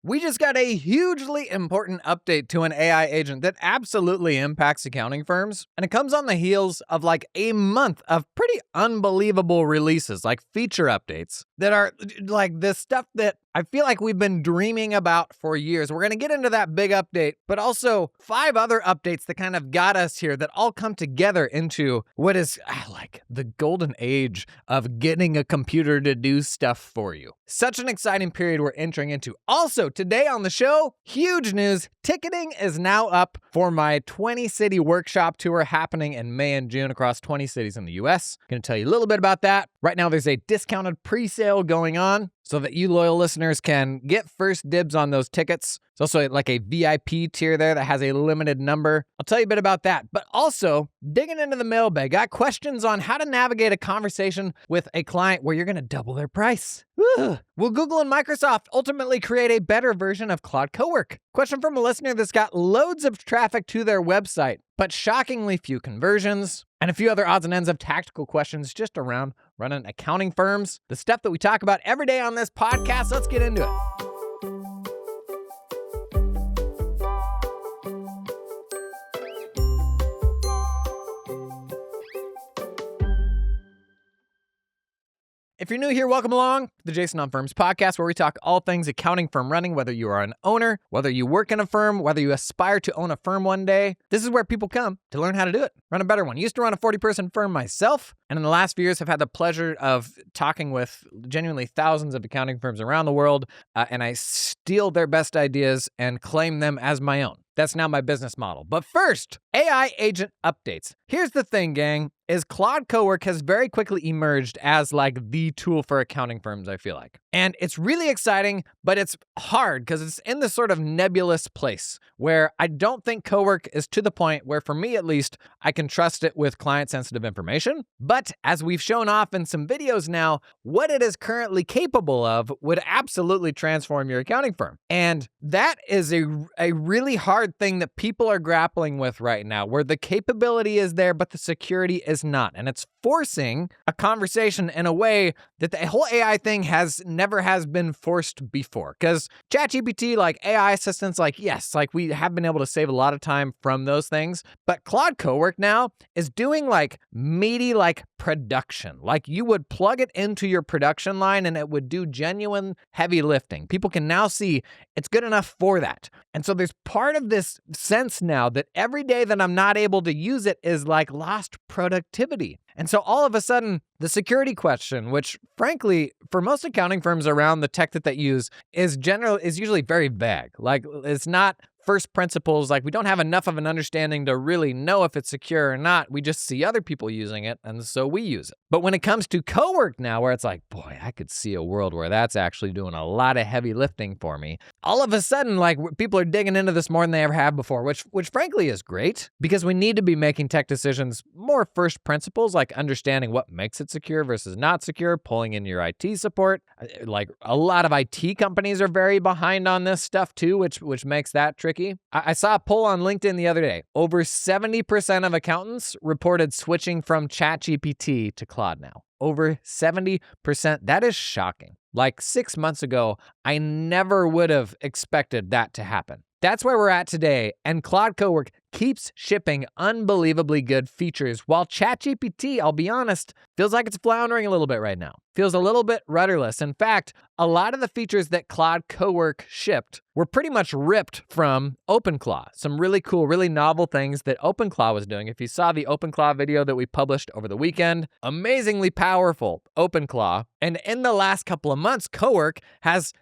We just got a hugely important update to an AI agent that absolutely impacts accounting firms. And it comes on the heels of like a month of pretty unbelievable releases, like feature updates that are like this stuff that I feel like we've been dreaming about for years. We're going to get into that big update, but also 5 other updates that kind of got us here that all come together into what is like the golden age of getting a computer to do stuff for you. Such an exciting period we're entering into. Also, today on the show, huge news. Ticketing is now up for my 20-city workshop tour happening in May and June across 20 cities in the US. Going to tell you a little bit about that. Right now, there's a discounted pre-sale going on so that you loyal listeners can get first dibs on those tickets. There's also like a VIP tier there that has a limited number. I'll tell you a bit about that. But also, digging into the mailbag, got questions on how to navigate a conversation with a client where you're going to double their price. Will Google and Microsoft ultimately create a better version of Claude Cowork? Question from a listener that's got loads of traffic to their website, but shockingly few conversions. And a few other odds and ends of tactical questions just around running accounting firms. The stuff that we talk about every day on this podcast. Let's get into it. If you're new here, welcome along to the Jason on Firms podcast, where we talk all things accounting firm running, whether you are an owner, whether you work in a firm, whether you aspire to own a firm one day. This is where people come to learn how to do it, run a better one. Used to run a 40-person firm myself, and in the last few years have had the pleasure of talking with genuinely thousands of accounting firms around the world, and I steal their best ideas and claim them as my own. That's now my business model. But first, AI agent updates. Here's the thing, gang, is Claude Cowork has very quickly emerged as like the tool for accounting firms, I feel like. And it's really exciting, but it's hard because it's in this sort of nebulous place where I don't think Cowork is to the point where, for me at least, I can trust it with client-sensitive information. But as we've shown off in some videos now, what it is currently capable of would absolutely transform your accounting firm. And that is a really hard thing that people are grappling with right now, where the capability is there, but the security is not. And it's forcing a conversation in a way that the whole AI thing never has been forced before. Because ChatGPT, like AI assistants, like, yes, like we have been able to save a lot of time from those things. But Claude Cowork now is doing like meaty, like production. Like you would plug it into your production line and it would do genuine heavy lifting. People can now see it's good enough for that. And so there's part of this sense now that every day that I'm not able to use it is like lost productivity. And so all of a sudden, the security question, which frankly, for most accounting firms around the tech that they use, is usually very vague. Like it's not first principles, like we don't have enough of an understanding to really know if it's secure or not. We just see other people using it, and so we use it. But when it comes to Cowork now, where it's like, boy, I could see a world where that's actually doing a lot of heavy lifting for me. All of a sudden, like people are digging into this more than they ever have before, which frankly is great because we need to be making tech decisions more first principles, like understanding what makes it secure versus not secure, pulling in your IT support. Like a lot of IT companies are very behind on this stuff too, which makes that tricky. I saw a poll on LinkedIn the other day. Over 70% of accountants reported switching from ChatGPT to Claude now. Over 70%. That is shocking. Like 6 months ago, I never would have expected that to happen. That's where we're at today, and Claude Cowork keeps shipping unbelievably good features, while ChatGPT, I'll be honest, feels like it's floundering a little bit right now. Feels a little bit rudderless. In fact, a lot of the features that Claude Cowork shipped were pretty much ripped from OpenClaw. Some really cool, really novel things that OpenClaw was doing. If you saw the OpenClaw video that we published over the weekend, amazingly powerful OpenClaw. And in the last couple of months, Cowork has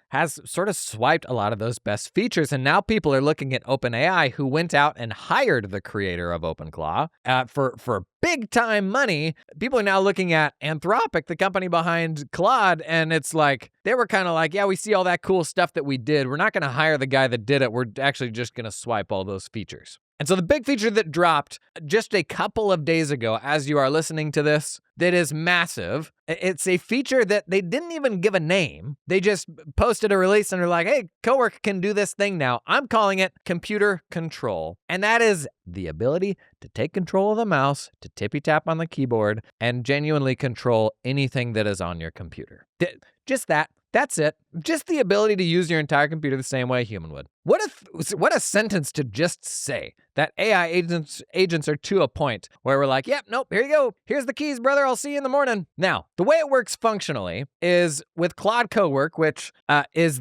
sort of swiped a lot of those best features. And now people are looking at OpenAI, who went out and hired the creator of OpenClaw for big time money. People are now looking at Anthropic, the company behind Claude, and it's like, they were kind of like, yeah, we see all that cool stuff that we did. We're not going to hire the guy that did it. We're actually just going to swipe all those features. And so the big feature that dropped just a couple of days ago, as you are listening to this, that is massive. It's a feature that they didn't even give a name. They just posted a release and are like, hey, Cowork can do this thing now. I'm calling it computer control. And that is the ability to take control of the mouse, to tippy tap on the keyboard, and genuinely control anything that is on your computer. Just that That's it. Just the ability to use your entire computer the same way a human would. What a sentence to just say that AI agents are to a point where we're like, yep, nope, here you go. Here's the keys, brother. I'll see you in the morning. Now, the way it works functionally is with Claude Cowork, which is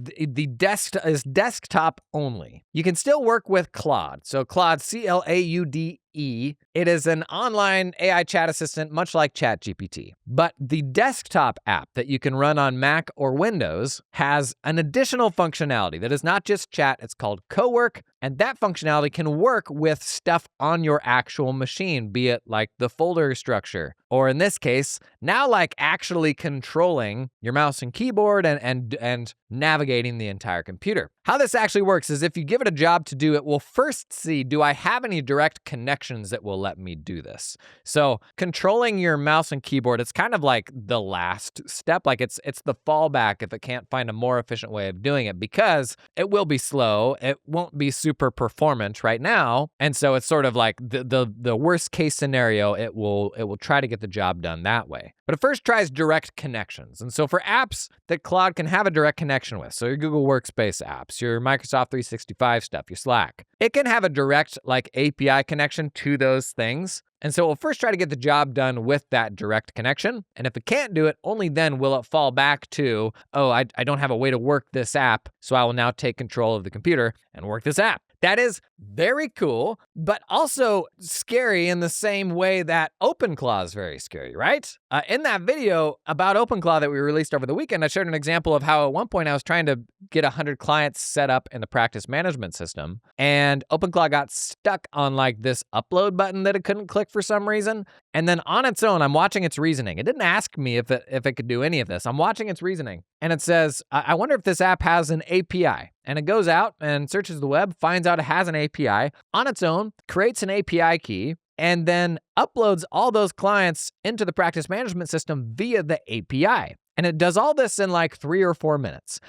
desktop only. You can still work with Claude. So Claude, Claude. It is an online AI chat assistant, much like ChatGPT. But the desktop app that you can run on Mac or Windows has an additional functionality that is not just chat, it's called Cowork. And that functionality can work with stuff on your actual machine, be it like the folder structure, or in this case, now like actually controlling your mouse and keyboard and navigating the entire computer. How this actually works is if you give it a job to do, it will first see, do I have any direct connections that will let me do this? So controlling your mouse and keyboard, it's kind of like the last step. Like it's the fallback if it can't find a more efficient way of doing it, because it will be slow. It won't be super performant right now. And so it's sort of like the worst case scenario, it will try to get the job done that way. But it first tries direct connections. And so for apps that Claude can have a direct connection with, so your Google Workspace apps, your Microsoft 365 stuff, your Slack, it can have a direct like API connection to those things. And so it will first try to get the job done with that direct connection. And if it can't do it, only then will it fall back to, oh, I don't have a way to work this app, so I will now take control of the computer and work this app. That is very cool, but also scary in the same way that OpenClaw is very scary, right? In that video about OpenClaw that we released over the weekend, I shared an example of how at one point I was trying to get 100 clients set up in the practice management system, and OpenClaw got stuck on like this upload button that it couldn't click for some reason. And then on its own, I'm watching its reasoning. It didn't ask me if it could do any of this. I'm watching its reasoning, and it says, I wonder if this app has an API. And it goes out and searches the web, finds out it has an API on its own, creates an API key, and then uploads all those clients into the practice management system via the API. And it does all this in like 3 or 4 minutes.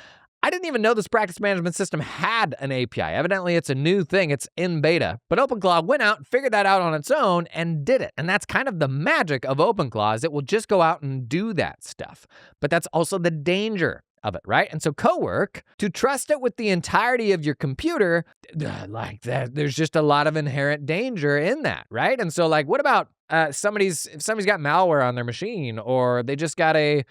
I didn't even know this practice management system had an API. Evidently, it's a new thing. It's in beta. But OpenClaw went out, figured that out on its own, and did it. And that's kind of the magic of OpenClaw, is it will just go out and do that stuff. But that's also the danger of it, right? And so Cowork, to trust it with the entirety of your computer, like that, there's just a lot of inherent danger in that, right? And so like, what about if somebody's got malware on their machine, or they just got a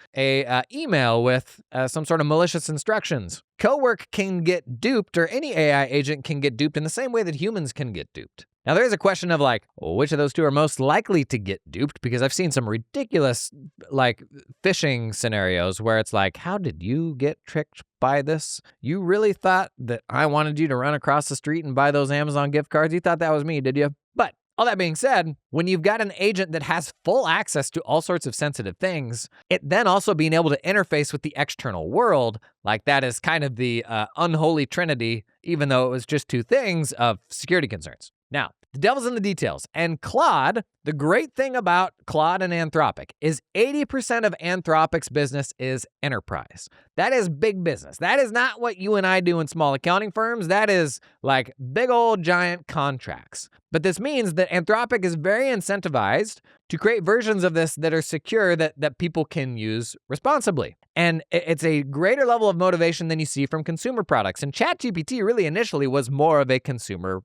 email with some sort of malicious instructions? Cowork can get duped, or any AI agent can get duped in the same way that humans can get duped. Now, there is a question of like, well, which of those two are most likely to get duped? Because I've seen some ridiculous like phishing scenarios where it's like, how did you get tricked by this? You really thought that I wanted you to run across the street and buy those Amazon gift cards? You thought that was me, did you? But all that being said, when you've got an agent that has full access to all sorts of sensitive things, it then also being able to interface with the external world, like that is kind of the unholy trinity, even though it was just two things, of security concerns. Now, the devil's in the details. And Claude, the great thing about Claude and Anthropic is 80% of Anthropic's business is enterprise. That is big business. That is not what you and I do in small accounting firms. That is like big old giant contracts. But this means that Anthropic is very incentivized to create versions of this that are secure, that people can use responsibly. And it's a greater level of motivation than you see from consumer products. And ChatGPT really initially was more of a consumer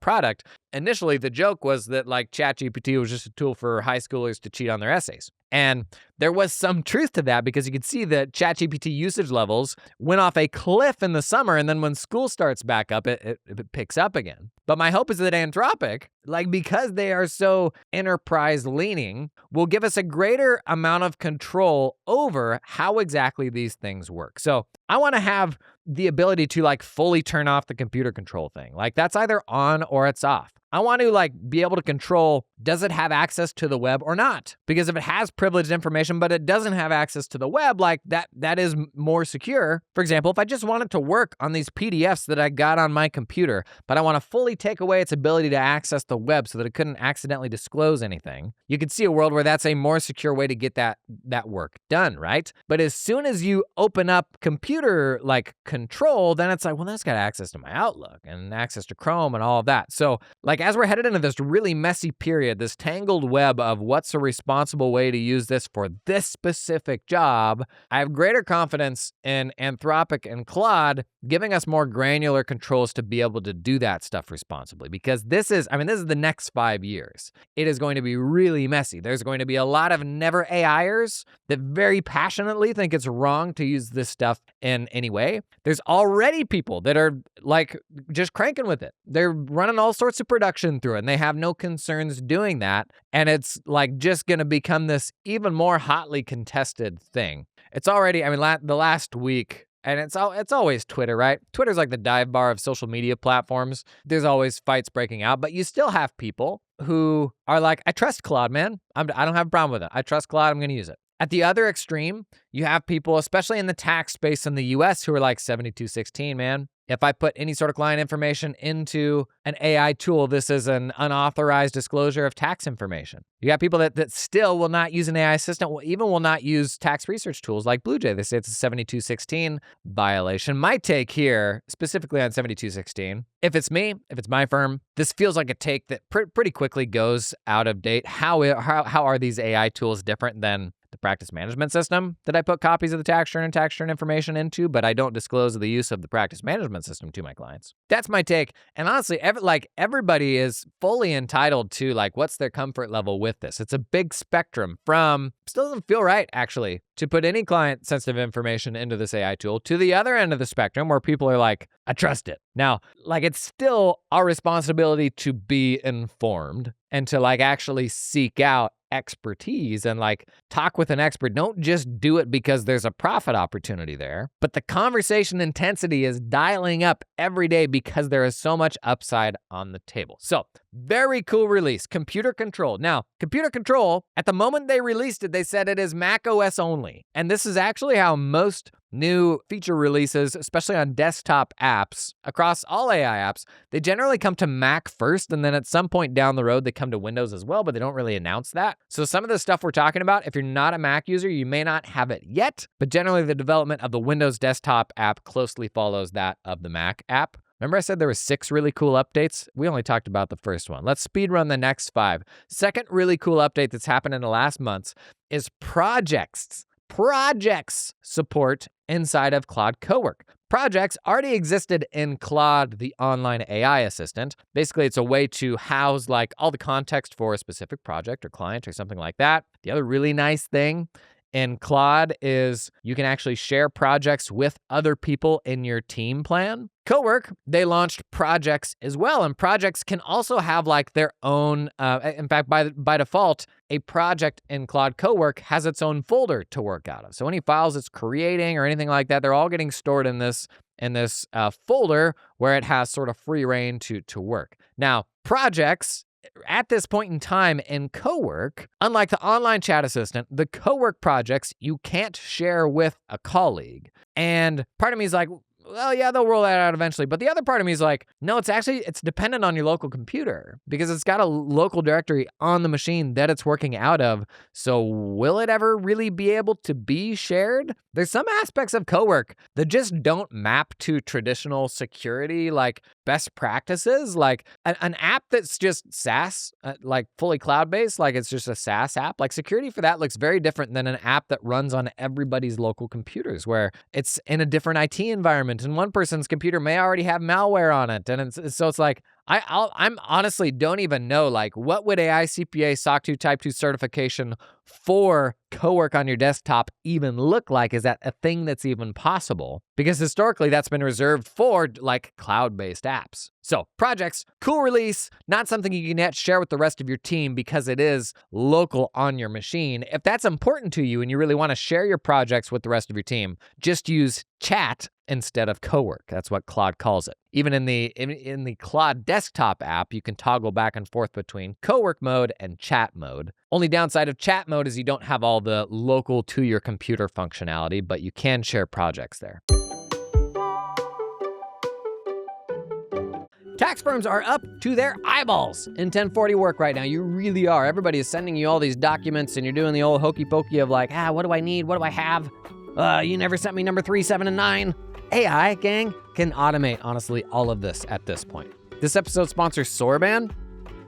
product. Initially, the joke was that like ChatGPT was just a tool for high schoolers to cheat on their essays. And there was some truth to that, because you could see that ChatGPT usage levels went off a cliff in the summer, and then when school starts back up, it picks up again. But my hope is that Anthropic, like because they are so enterprise leaning, will give us a greater amount of control over how exactly these things work. So I want to have the ability to like fully turn off the computer control thing. Like that's either on or it's off. I want to like be able to control, does it have access to the web or not? Because if it has privileged information, but it doesn't have access to the web, like that is more secure. For example, if I just wanted to work on these PDFs that I got on my computer, but I want to fully take away its ability to access the web so that it couldn't accidentally disclose anything, you could see a world where that's a more secure way to get that work done, right? But as soon as you open up computer like control, then it's like, well, that's got access to my Outlook and access to Chrome and all of that. So like like as we're headed into this really messy period, this tangled web of what's a responsible way to use this for this specific job, I have greater confidence in Anthropic and Claude giving us more granular controls to be able to do that stuff responsibly. Because this is the next 5 years. It is going to be really messy. There's going to be a lot of never AIers that very passionately think it's wrong to use this stuff in any way. There's already people that are like just cranking with it. They're running all sorts of production through it, and they have no concerns doing that. And it's like just going to become this even more hotly contested thing. It's already, the last week, and it's always Twitter, right? Twitter's like the dive bar of social media platforms. There's always fights breaking out, but you still have people who are like, I trust Claude, man. I don't have a problem with it. I trust Claude. I'm going to use it. At the other extreme, you have people, especially in the tax space in the US, who are like 7216, man. If I put any sort of client information into an AI tool, this is an unauthorized disclosure of tax information. You got people that still will not use an AI assistant, even will not use tax research tools like BlueJ. They say it's a 7216 violation. My take here, specifically on 7216, if it's me, if it's my firm, this feels like a take that pretty quickly goes out of date. How are these AI tools different than the practice management system that I put copies of the tax return and tax return information into, but I don't disclose the use of the practice management system to my clients? That's my take. And honestly, everybody is fully entitled to what's their comfort level with this. It's a big spectrum from, still doesn't feel right, actually, to put any client sensitive information into this AI tool, to the other end of the spectrum where people are like, I trust it. Now, it's still our responsibility to be informed and to actually seek out expertise and talk with an expert. Don't just do it because there's a profit opportunity there, but the conversation intensity is dialing up every day because there is so much upside on the table. So, very cool release, Computer Control. Now, Computer Control, at the moment they released it, they said it is Mac OS only. And this is actually how most new feature releases, especially on desktop apps, across all AI apps, they generally come to Mac first, and then at some point down the road, they come to Windows as well, but they don't really announce that. So some of the stuff we're talking about, if you're not a Mac user, you may not have it yet, but generally the development of the Windows desktop app closely follows that of the Mac app. Remember I said there were 6 really cool updates? We only talked about the first one. Let's speed run the next 5. Second really cool update that's happened in the last months is projects support inside of Claude Cowork. Projects already existed in Claude, the online AI assistant. Basically, it's a way to house all the context for a specific project or client or something like that. The other really nice thing in Claude is you can actually share projects with other people in your team plan. Cowork, they launched projects as well, and projects can also have their own, in fact, by default, a project in Claude Cowork has its own folder to work out of. So any files it's creating or anything like that, they're all getting stored in this folder where it has sort of free reign to work. Now, projects, at this point in time in Cowork, unlike the online chat assistant, the Cowork projects you can't share with a colleague. And part of me is like, well, yeah, they'll roll that out eventually. But the other part of me is like, no, it's dependent on your local computer because it's got a local directory on the machine that it's working out of. So will it ever really be able to be shared? There's some aspects of Cowork that just don't map to traditional security, best practices, an app that's just SaaS, fully cloud-based, it's just a SaaS app. Security for that looks very different than an app that runs on everybody's local computers where it's in a different IT environment and one person's computer may already have malware on it. And it's I'm honestly don't even know, what would AI CPA SOC 2 Type 2 certification for Cowork on your desktop even look like? Is that a thing that's even possible? Because historically, that's been reserved for cloud-based apps. So projects, cool release, not something you can yet share with the rest of your team because it is local on your machine. If that's important to you and you really want to share your projects with the rest of your team, just use chat instead of Cowork. That's what Claude calls it. Even in the Claude desktop app, you can toggle back and forth between Cowork mode and chat mode. Only downside of chat mode is you don't have all the local to your computer functionality, but you can share projects there. Tax firms are up to their eyeballs in 1040 work right now. You really are. Everybody is sending you all these documents and you're doing the old hokey pokey of what do I need? What do I have? You never sent me number 3, 7, and 9. AI, gang, can automate, honestly, all of this at this point. This episode's sponsor, Sorban,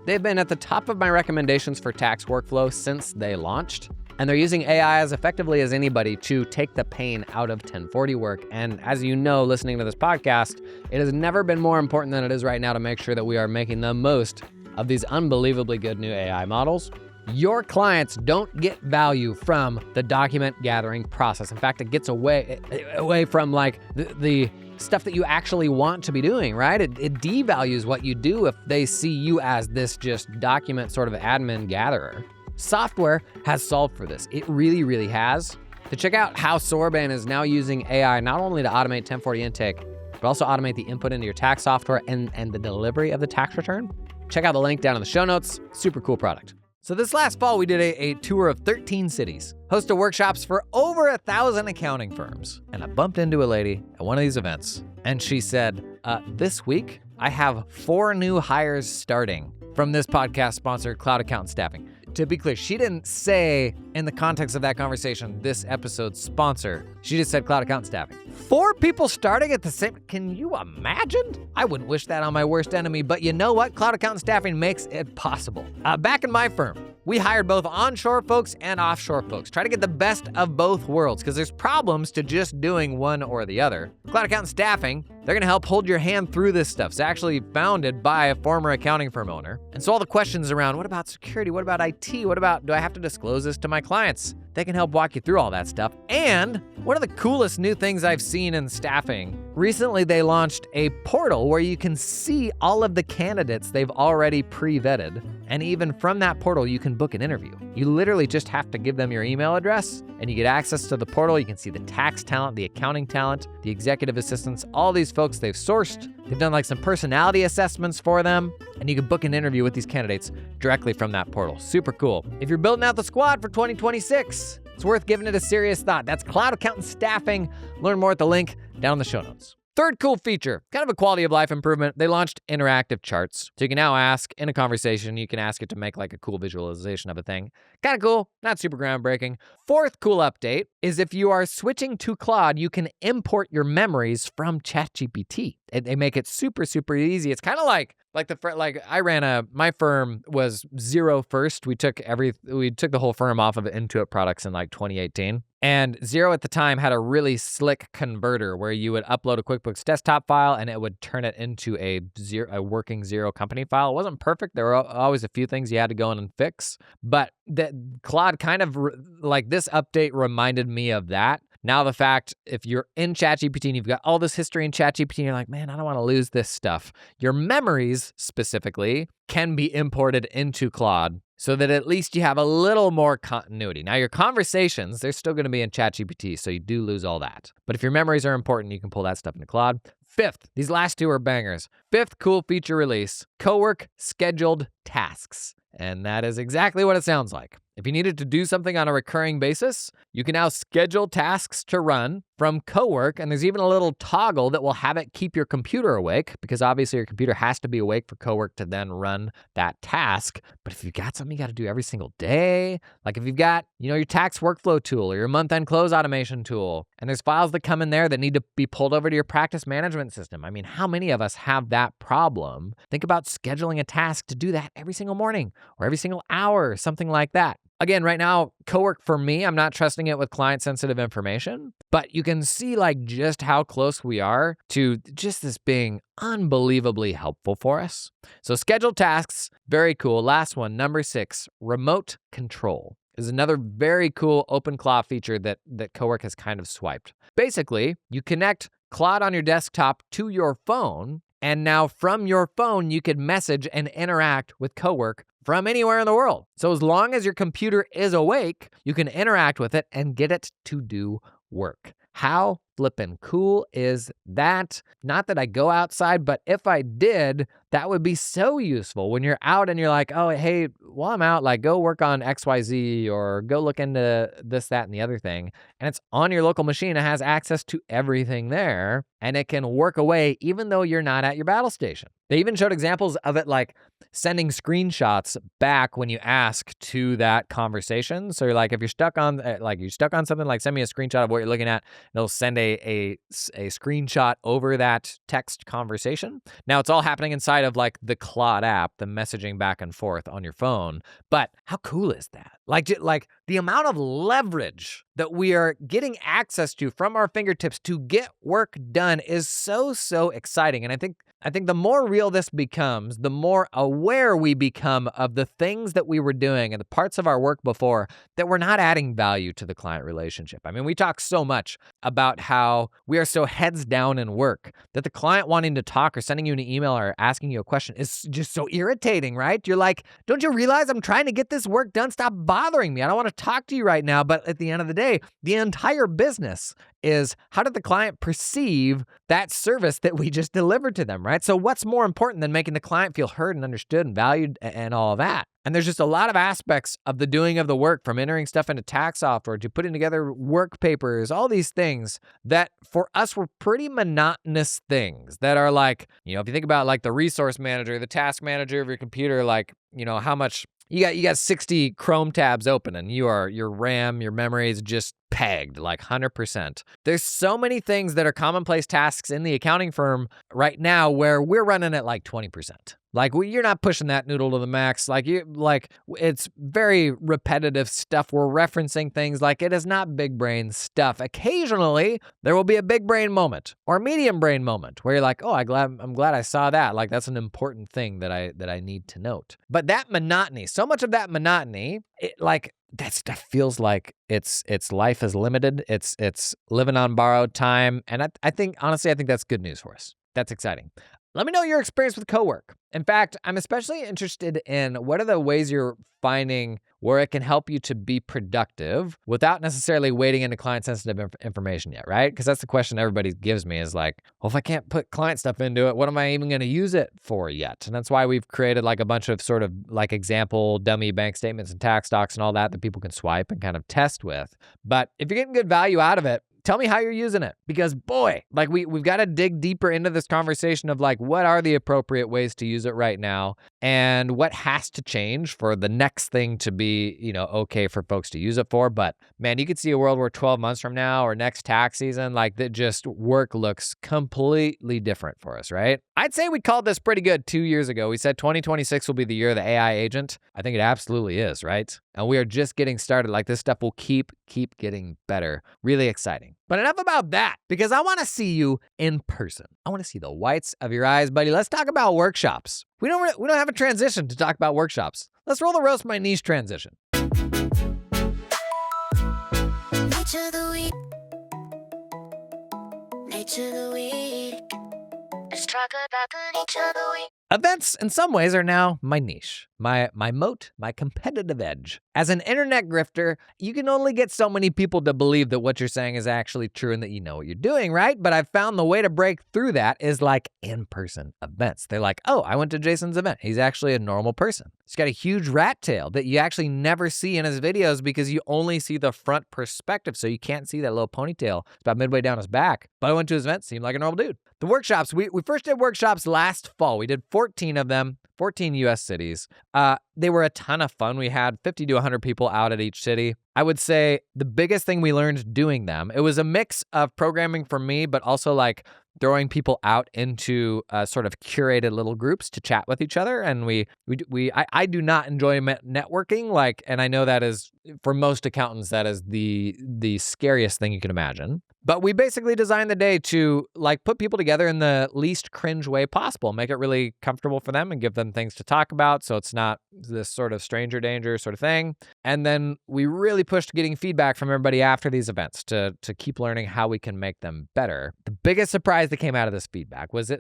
They've been at the top of my recommendations for tax workflow since they launched. And they're using AI as effectively as anybody to take the pain out of 1040 work. And as you know, listening to this podcast, it has never been more important than it is right now to make sure that we are making the most of these unbelievably good new AI models. Your clients don't get value from the document gathering process. In fact, it gets away from like the stuff that you actually want to be doing, right? It devalues what you do if they see you as this just document sort of admin gatherer. Software has solved for this. It really, really has. To check out how Sorban is now using AI not only to automate 1040 intake, but also automate the input into your tax software and the delivery of the tax return, check out the link down in the show notes. Super cool product. So this last fall, we did a tour of 13 cities, hosted workshops for over 1,000 accounting firms. And I bumped into a lady at one of these events, and she said, this week, I have 4 new hires starting from this podcast sponsor, Cloud Accountant Staffing. To be clear, she didn't say in the context of that conversation, this episode's sponsor. She just said Cloud Accountant Staffing. 4 people starting at the same, can you imagine? I wouldn't wish that on my worst enemy, but you know what? Cloud Accountant Staffing makes it possible. Back in my firm, we hired both onshore folks and offshore folks. Try to get the best of both worlds because there's problems to just doing one or the other. Cloud Accountant Staffing, they're gonna help hold your hand through this stuff. It's actually founded by a former accounting firm owner. And so all the questions around, what about security? What about IT? What about, do I have to disclose this to my clients? They can help walk you through all that stuff. And one of the coolest new things I've seen in staffing, recently they launched a portal where you can see all of the candidates they've already pre-vetted. And even from that portal, you can book an interview. You literally just have to give them your email address and you get access to the portal. You can see the tax talent, the accounting talent, the executive assistants, all these folks they've sourced. They've done like some personality assessments for them, and you can book an interview with these candidates directly from that portal. Super cool. If you're building out the squad for 2026, it's worth giving it a serious thought. That's Cloud Accountant Staffing. Learn more at the link down in the show notes. Third cool feature, kind of a quality of life improvement. They launched interactive charts. So you can now ask in a conversation, you can ask it to make like a cool visualization of a thing. Kind of cool, not super groundbreaking. Fourth cool update is if you are switching to Claude, you can import your memories from ChatGPT. They make it super, super easy. It's kind of like my firm was Xero first. We took the whole firm off of Intuit products in like 2018. And Xero at the time had a really slick converter where you would upload a QuickBooks desktop file and it would turn it into a working Xero company file. It wasn't perfect. There were always a few things you had to go in and fix. But Claude kind of like this update reminded me of that. Now the fact, if you're in ChatGPT and you've got all this history in ChatGPT and you're like, man, I don't want to lose this stuff. Your memories specifically can be imported into Claude so that at least you have a little more continuity. Now your conversations, they're still going to be in ChatGPT, so you do lose all that. But if your memories are important, you can pull that stuff into Claude. Fifth, these last 2 are bangers. Fifth cool feature release, Cowork scheduled tasks. And that is exactly what it sounds like. If you needed to do something on a recurring basis, you can now schedule tasks to run from Cowork, and there's even a little toggle that will have it keep your computer awake, because obviously your computer has to be awake for Cowork to then run that task. But if you've got something you got to do every single day, like if you've got, your tax workflow tool or your month-end close automation tool, and there's files that come in there that need to be pulled over to your practice management system. I mean, how many of us have that problem? Think about scheduling a task to do that every single morning or every single hour or something like that. Again, right now, Cowork for me, I'm not trusting it with client-sensitive information, but you can see like just how close we are to just this being unbelievably helpful for us. So scheduled tasks, very cool. Last one, number 6, remote control is another very cool open Claude feature that Cowork has kind of swiped. Basically, you connect Claude on your desktop to your phone, and now from your phone, you can message and interact with Cowork from anywhere in the world. So as long as your computer is awake, you can interact with it and get it to do work. How flippin' cool is that? Not that I go outside, but if I did, that would be so useful when you're out and you're like, oh, hey, while I'm out, like go work on XYZ or go look into this, that, and the other thing. And it's on your local machine. It has access to everything there and it can work away even though you're not at your battle station. They even showed examples of it like sending screenshots back when you ask to that conversation. So you're like, if you're stuck on something, like send me a screenshot of what you're looking at. And it'll send a screenshot over that text conversation. Now it's all happening inside outside of like the Claude app, the messaging back and forth on your phone. But how cool is that? Like the amount of leverage that we are getting access to from our fingertips to get work done is so exciting. And I think the more real this becomes, the more aware we become of the things that we were doing and the parts of our work before that were not adding value to the client relationship. I mean, we talk so much about how we are so heads down in work that the client wanting to talk or sending you an email or asking you a question is just so irritating, right? You're like, don't you realize I'm trying to get this work done? Stop bothering me. I don't want to talk to you right now. But at the end of the day, the entire business is how did the client perceive that service that we just delivered to them, right? So what's more important than making the client feel heard and understood and valued and all of that? And there's just a lot of aspects of the doing of the work, from entering stuff into tax software to putting together work papers, all these things that for us were pretty monotonous things that are like, if you think about like the resource manager, the task manager of your computer, like, how much you got 60 Chrome tabs open and your RAM, your memory is just pegged like 100%. There's so many things that are commonplace tasks in the accounting firm right now where we're running at like 20%. Like you're not pushing that noodle to the max. It's very repetitive stuff. We're referencing things like it is not big brain stuff. Occasionally there will be a big brain moment or a medium brain moment where you're like, oh, I'm glad I saw that. Like that's an important thing that I need to note. But that monotony, so much of that monotony, that stuff feels like its life is limited. It's living on borrowed time. And I think that's good news for us. That's exciting. Let me know your experience with Cowork. In fact, I'm especially interested in what are the ways you're finding where it can help you to be productive without necessarily wading into client-sensitive information yet, right? Because that's the question everybody gives me is like, well, if I can't put client stuff into it, what am I even going to use it for yet? And that's why we've created like a bunch of sort of like example dummy bank statements and tax docs and all that people can swipe and kind of test with. But if you're getting good value out of it, tell me how you're using it, because boy, like we've got to dig deeper into this conversation of like, what are the appropriate ways to use it right now and what has to change for the next thing to be, okay for folks to use it for. But man, you could see a world where 12 months from now or next tax season, like that just work looks completely different for us, right? I'd say we called this pretty good 2 years ago. We said 2026 will be the year of the AI agent. I think it absolutely is, right? And we are just getting started. Like this stuff will keep getting better. Really exciting. But enough about that, because I want to see you in person. I want to see the whites of your eyes, buddy. Let's talk about workshops. We don't have a transition to talk about workshops. Let's roll the roast my niche transition. Nature of the week. Nature of the week. Let's talk about the nature of the week. Events, in some ways, are now my niche, my moat, my competitive edge. As an internet grifter, you can only get so many people to believe that what you're saying is actually true and that you know what you're doing, right? But I've found the way to break through that is like in-person events. They're like, oh, I went to Jason's event. He's actually a normal person. He's got a huge rat tail that you actually never see in his videos because you only see the front perspective, so you can't see that little ponytail. It's about midway down his back. But I went to his event, seemed like a normal dude. The workshops, we first did workshops last fall. We did 14 of them, 14 U.S. cities. They were a ton of fun. We had 50 to 100 people out at each city. I would say the biggest thing we learned doing them, it was a mix of programming for me, but also like throwing people out into sort of curated little groups to chat with each other. And I do not enjoy networking, and I know that is, for most accountants, that is the scariest thing you can imagine. But we basically designed the day to like put people together in the least cringe way possible, make it really comfortable for them and give them things to talk about so it's not this sort of stranger danger sort of thing. And then we really pushed getting feedback from everybody after these events to keep learning how we can make them better. The biggest surprise that came out of this feedback was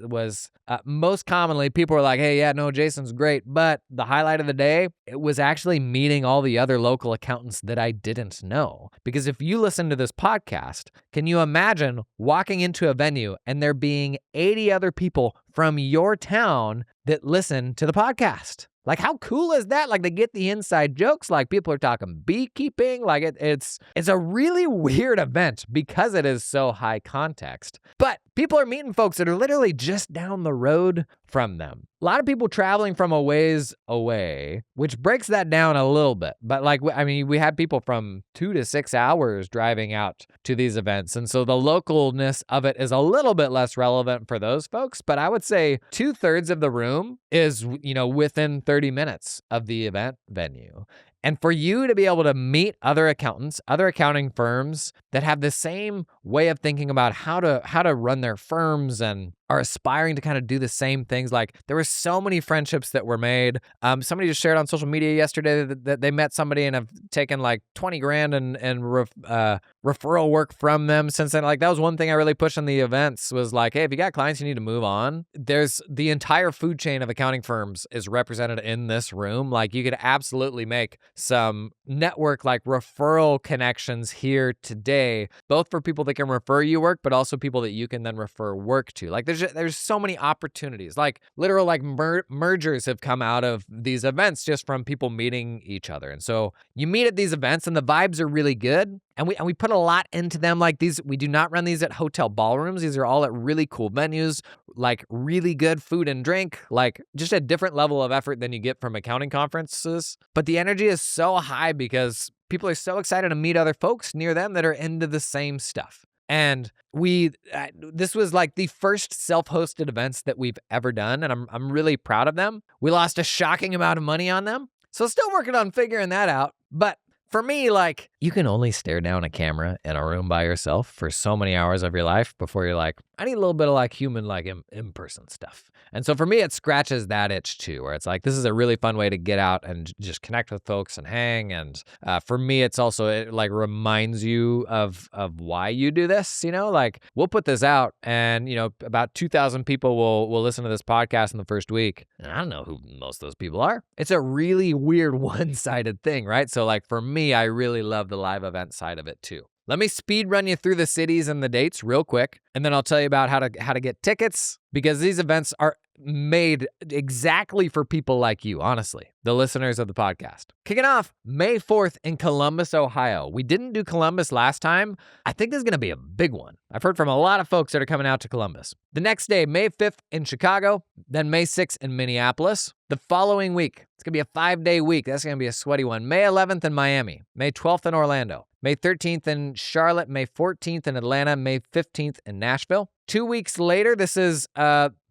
most commonly people were like, hey, yeah, no, Jason's great. But the highlight of the day, it was actually meeting all the other local accountants that I didn't know. Because if you listen to this podcast, can you imagine walking into a venue and there being 80 other people from your town that listen to the podcast? Like, how cool is that? Like, they get the inside jokes. Like, people are talking beekeeping. Like, it's a really weird event because it is so high context. But people are meeting folks that are literally just down the road from them. A lot of people traveling from a ways away, which breaks that down a little bit. But like, I mean, we had people from 2 to 6 hours driving out to these events. And so the localness of it is a little bit less relevant for those folks. But I would say 2/3 of the room is, within 30 minutes of the event venue. And for you to be able to meet other accountants, other accounting firms that have the same way of thinking about how to run their firms and are aspiring to kind of do the same things. Like, there were so many friendships that were made. Somebody just shared on social media yesterday that they met somebody and have taken like 20 grand and referral work from them since then. Like, that was one thing I really pushed on the events was like, hey, if you got clients you need to move on, there's the entire food chain of accounting firms is represented in this room. Like, you could absolutely make some network like referral connections here today, both for people that can refer you work, but also people that you can then refer work to. Like, there's so many opportunities. Like, literal like mergers have come out of these events just from people meeting each other. And so you meet at these events and the vibes are really good. And we put a lot into them. Like, these, we do not run these at hotel ballrooms. These are all at really cool venues, like really good food and drink, like just a different level of effort than you get from accounting conferences. But the energy is so high because people are so excited to meet other folks near them that are into the same stuff. And this was like the first self-hosted events that we've ever done, and I'm really proud of them. We lost a shocking amount of money on them, so still working on figuring that out. But for me, like, you can only stare down a camera in a room by yourself for so many hours of your life before you're like, I need a little bit of like human, like in-person stuff. And so for me, it scratches that itch too, where it's like, this is a really fun way to get out and just connect with folks and hang. And for me, it's also, it like reminds you of why you do this, like we'll put this out and, about 2,000 people will listen to this podcast in the first week. And I don't know who most of those people are. It's a really weird one-sided thing, right? So like for me, I really love the live event side of it too. Let me speed run you through the cities and the dates real quick, and then I'll tell you about how to get tickets, because these events are made exactly for people like you, honestly, the listeners of the podcast. Kicking off May 4th in Columbus, Ohio. We didn't do Columbus last time. I think this is going to be a big one. I've heard from a lot of folks that are coming out to Columbus. The next day, May 5th in Chicago, then May 6th in Minneapolis. The following week, it's going to be a 5-day week. That's going to be a sweaty one. May 11th in Miami, May 12th in Orlando, May 13th in Charlotte, May 14th in Atlanta, May 15th in Nashville. 2 weeks later, this is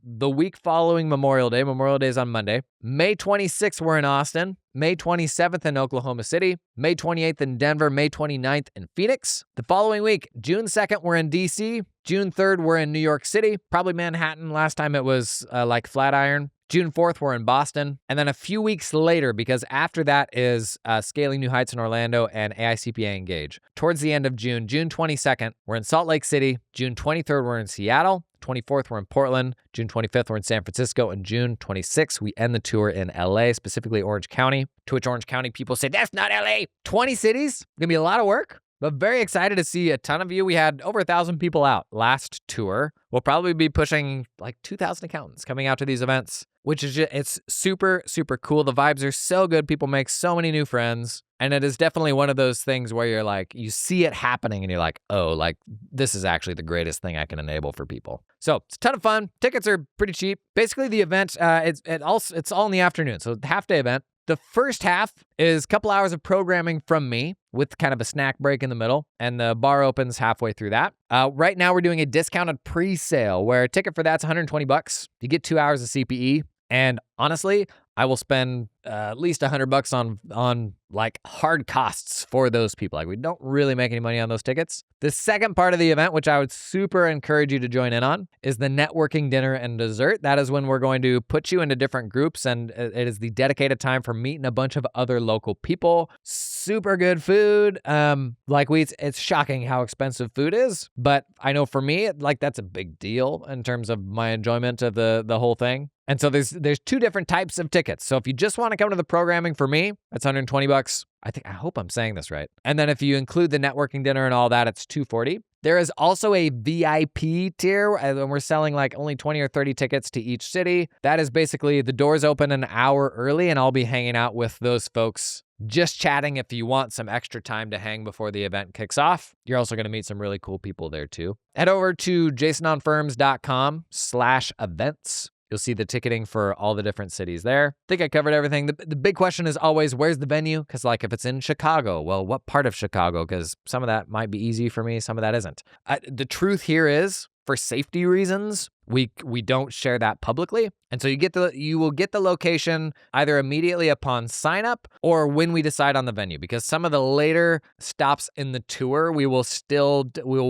the week following Memorial Day. Memorial Day is on Monday. May 26th, we're in Austin. May 27th in Oklahoma City. May 28th in Denver. May 29th in Phoenix. The following week, June 2nd, we're in D.C. June 3rd, we're in New York City. Probably Manhattan. Last time it was like Flatiron. June 4th, we're in Boston. And then a few weeks later, because after that is Scaling New Heights in Orlando and AICPA Engage. Towards the end of June, June 22nd, we're in Salt Lake City. June 23rd, we're in Seattle. 24th, we're in Portland. June 25th, we're in San Francisco. And June 26th, we end the tour in LA, specifically Orange County. To which Orange County people say, that's not LA. 20 cities, gonna be a lot of work, but very excited to see a ton of you. We had over 1,000 people out last tour. We'll probably be pushing like 2,000 accountants coming out to these events, which is just, it's super, super cool. The vibes are so good. People make so many new friends. And it is definitely one of those things where you're like, you see it happening and you're like, oh, like this is actually the greatest thing I can enable for people. So it's a ton of fun. Tickets are pretty cheap. Basically the event, it's all in the afternoon. So half-day event. The first half is a couple hours of programming from me with kind of a snack break in the middle, and the bar opens halfway through that. Right now we're doing a discounted pre-sale where a ticket for that's $120. You get 2 hours of CPE, and honestly, I will spend at least $100 on like hard costs for those people. Like we don't really make any money on those tickets. The second part of the event, which I would super encourage you to join in on, is the networking dinner and dessert. That is when we're going to put you into different groups, and it is the dedicated time for meeting a bunch of other local people. Super good food. It's shocking how expensive food is, but I know for me, that's a big deal in terms of my enjoyment of the whole thing. And so there's two different types of tickets. So if you just want to come to the programming for me, that's $120. I hope I'm saying this right. And then if you include the networking dinner and all that, it's $240. There is also a VIP tier, and we're selling like only 20 or 30 tickets to each city. That is basically the doors open an hour early, and I'll be hanging out with those folks, just chatting if you want some extra time to hang before the event kicks off. You're also going to meet some really cool people there too. Head over to jasononfirms.com/events. You'll see the ticketing for all the different cities there. I think I covered everything. The big question is always, where's the venue? Because like if it's in Chicago, well, what part of Chicago? Because some of that might be easy for me, some of that isn't. The truth here is, for safety reasons, we don't share that publicly. And so you will get the location either immediately upon sign up or when we decide on the venue, because some of the later stops in the tour, we will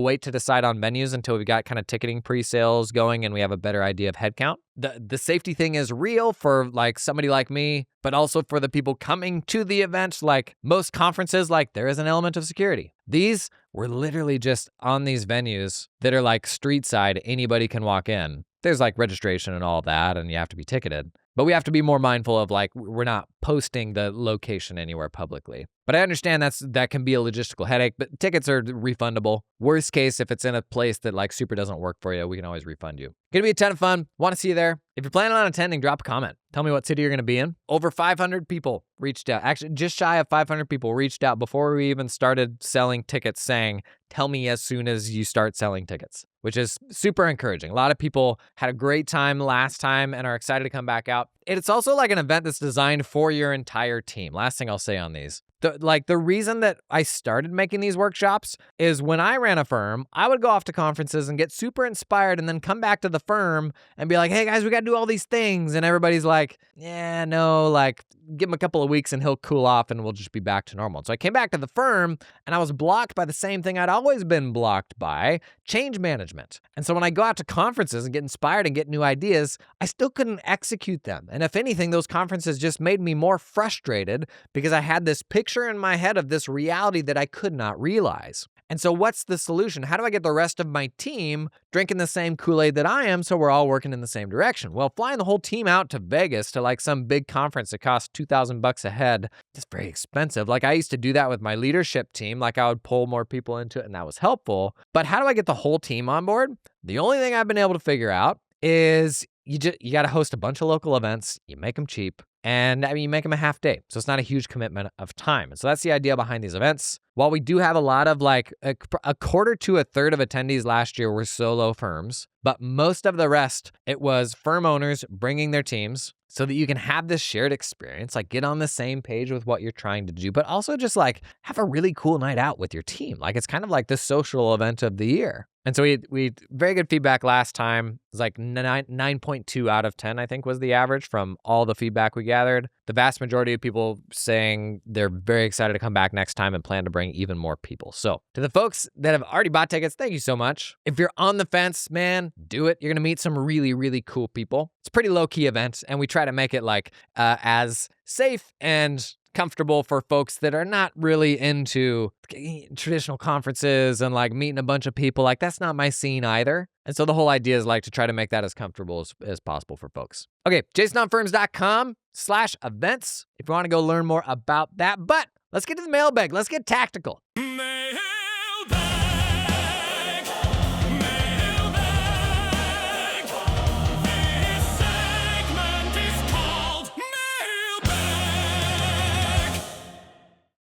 wait to decide on venues until we've got kind of ticketing pre-sales going and we have a better idea of head count. The safety thing is real for like somebody like me, but also for the people coming to the event. Like most conferences, like there is an element of security. These, we're literally just on these venues that are like street side, anybody can walk in. There's like registration and all that, and you have to be ticketed. But we have to be more mindful of like, we're not posting the location anywhere publicly. But I understand that can be a logistical headache, but tickets are refundable. Worst case, if it's in a place that like super doesn't work for you, we can always refund you. Gonna be a ton of fun. Want to see you there. If you're planning on attending, drop a comment. Tell me what city you're gonna be in. Over 500 people reached out. Actually, just shy of 500 people reached out before we even started selling tickets saying, tell me as soon as you start selling tickets, which is super encouraging. A lot of people had a great time last time and are excited to come back out. It's also like an event that's designed for your entire team. Last thing I'll say on these. The reason that I started making these workshops is when I ran a firm, I would go off to conferences and get super inspired and then come back to the firm and be like, hey guys, we got to do all these things. And everybody's like, yeah, no, like give him a couple of weeks and he'll cool off and we'll just be back to normal. So I came back to the firm and I was blocked by the same thing I'd always been blocked by, change management. And so when I go out to conferences and get inspired and get new ideas, I still couldn't execute them. And if anything, those conferences just made me more frustrated because I had this picture in my head of this reality that I could not realize. And so what's the solution? How do I get the rest of my team drinking the same Kool-Aid that I am so we're all working in the same direction? Well, flying the whole team out to Vegas to like some big conference that costs $2,000 a head, it's very expensive. Like I used to do that with my leadership team. Like I would pull more people into it and that was helpful. But how do I get the whole team on board? The only thing I've been able to figure out is you got to host a bunch of local events. You make them cheap. And I mean, you make them a half day. So it's not a huge commitment of time. And so that's the idea behind these events. While we do have a lot of like a quarter to a third of attendees last year were solo firms, but most of the rest, it was firm owners bringing their teams so that you can have this shared experience, like get on the same page with what you're trying to do, but also just like have a really cool night out with your team. Like it's kind of like the social event of the year. And so we very good feedback last time. It was like 9.2 out of 10, I think was the average from all the feedback we gathered. The vast majority of people saying they're very excited to come back next time and plan to bring even more people. So to the folks that have already bought tickets, thank you so much. If you're on the fence, man, do it. You're going to meet some really, really cool people. It's a pretty low-key event, and we try to make it like as safe and comfortable for folks that are not really into traditional conferences and like meeting a bunch of people. Like that's not my scene either. And so the whole idea is like to try to make that as comfortable as possible for folks. Okay, jasononfirms.com/events if you want to go learn more about that. But let's get to the mailbag. Let's get tactical.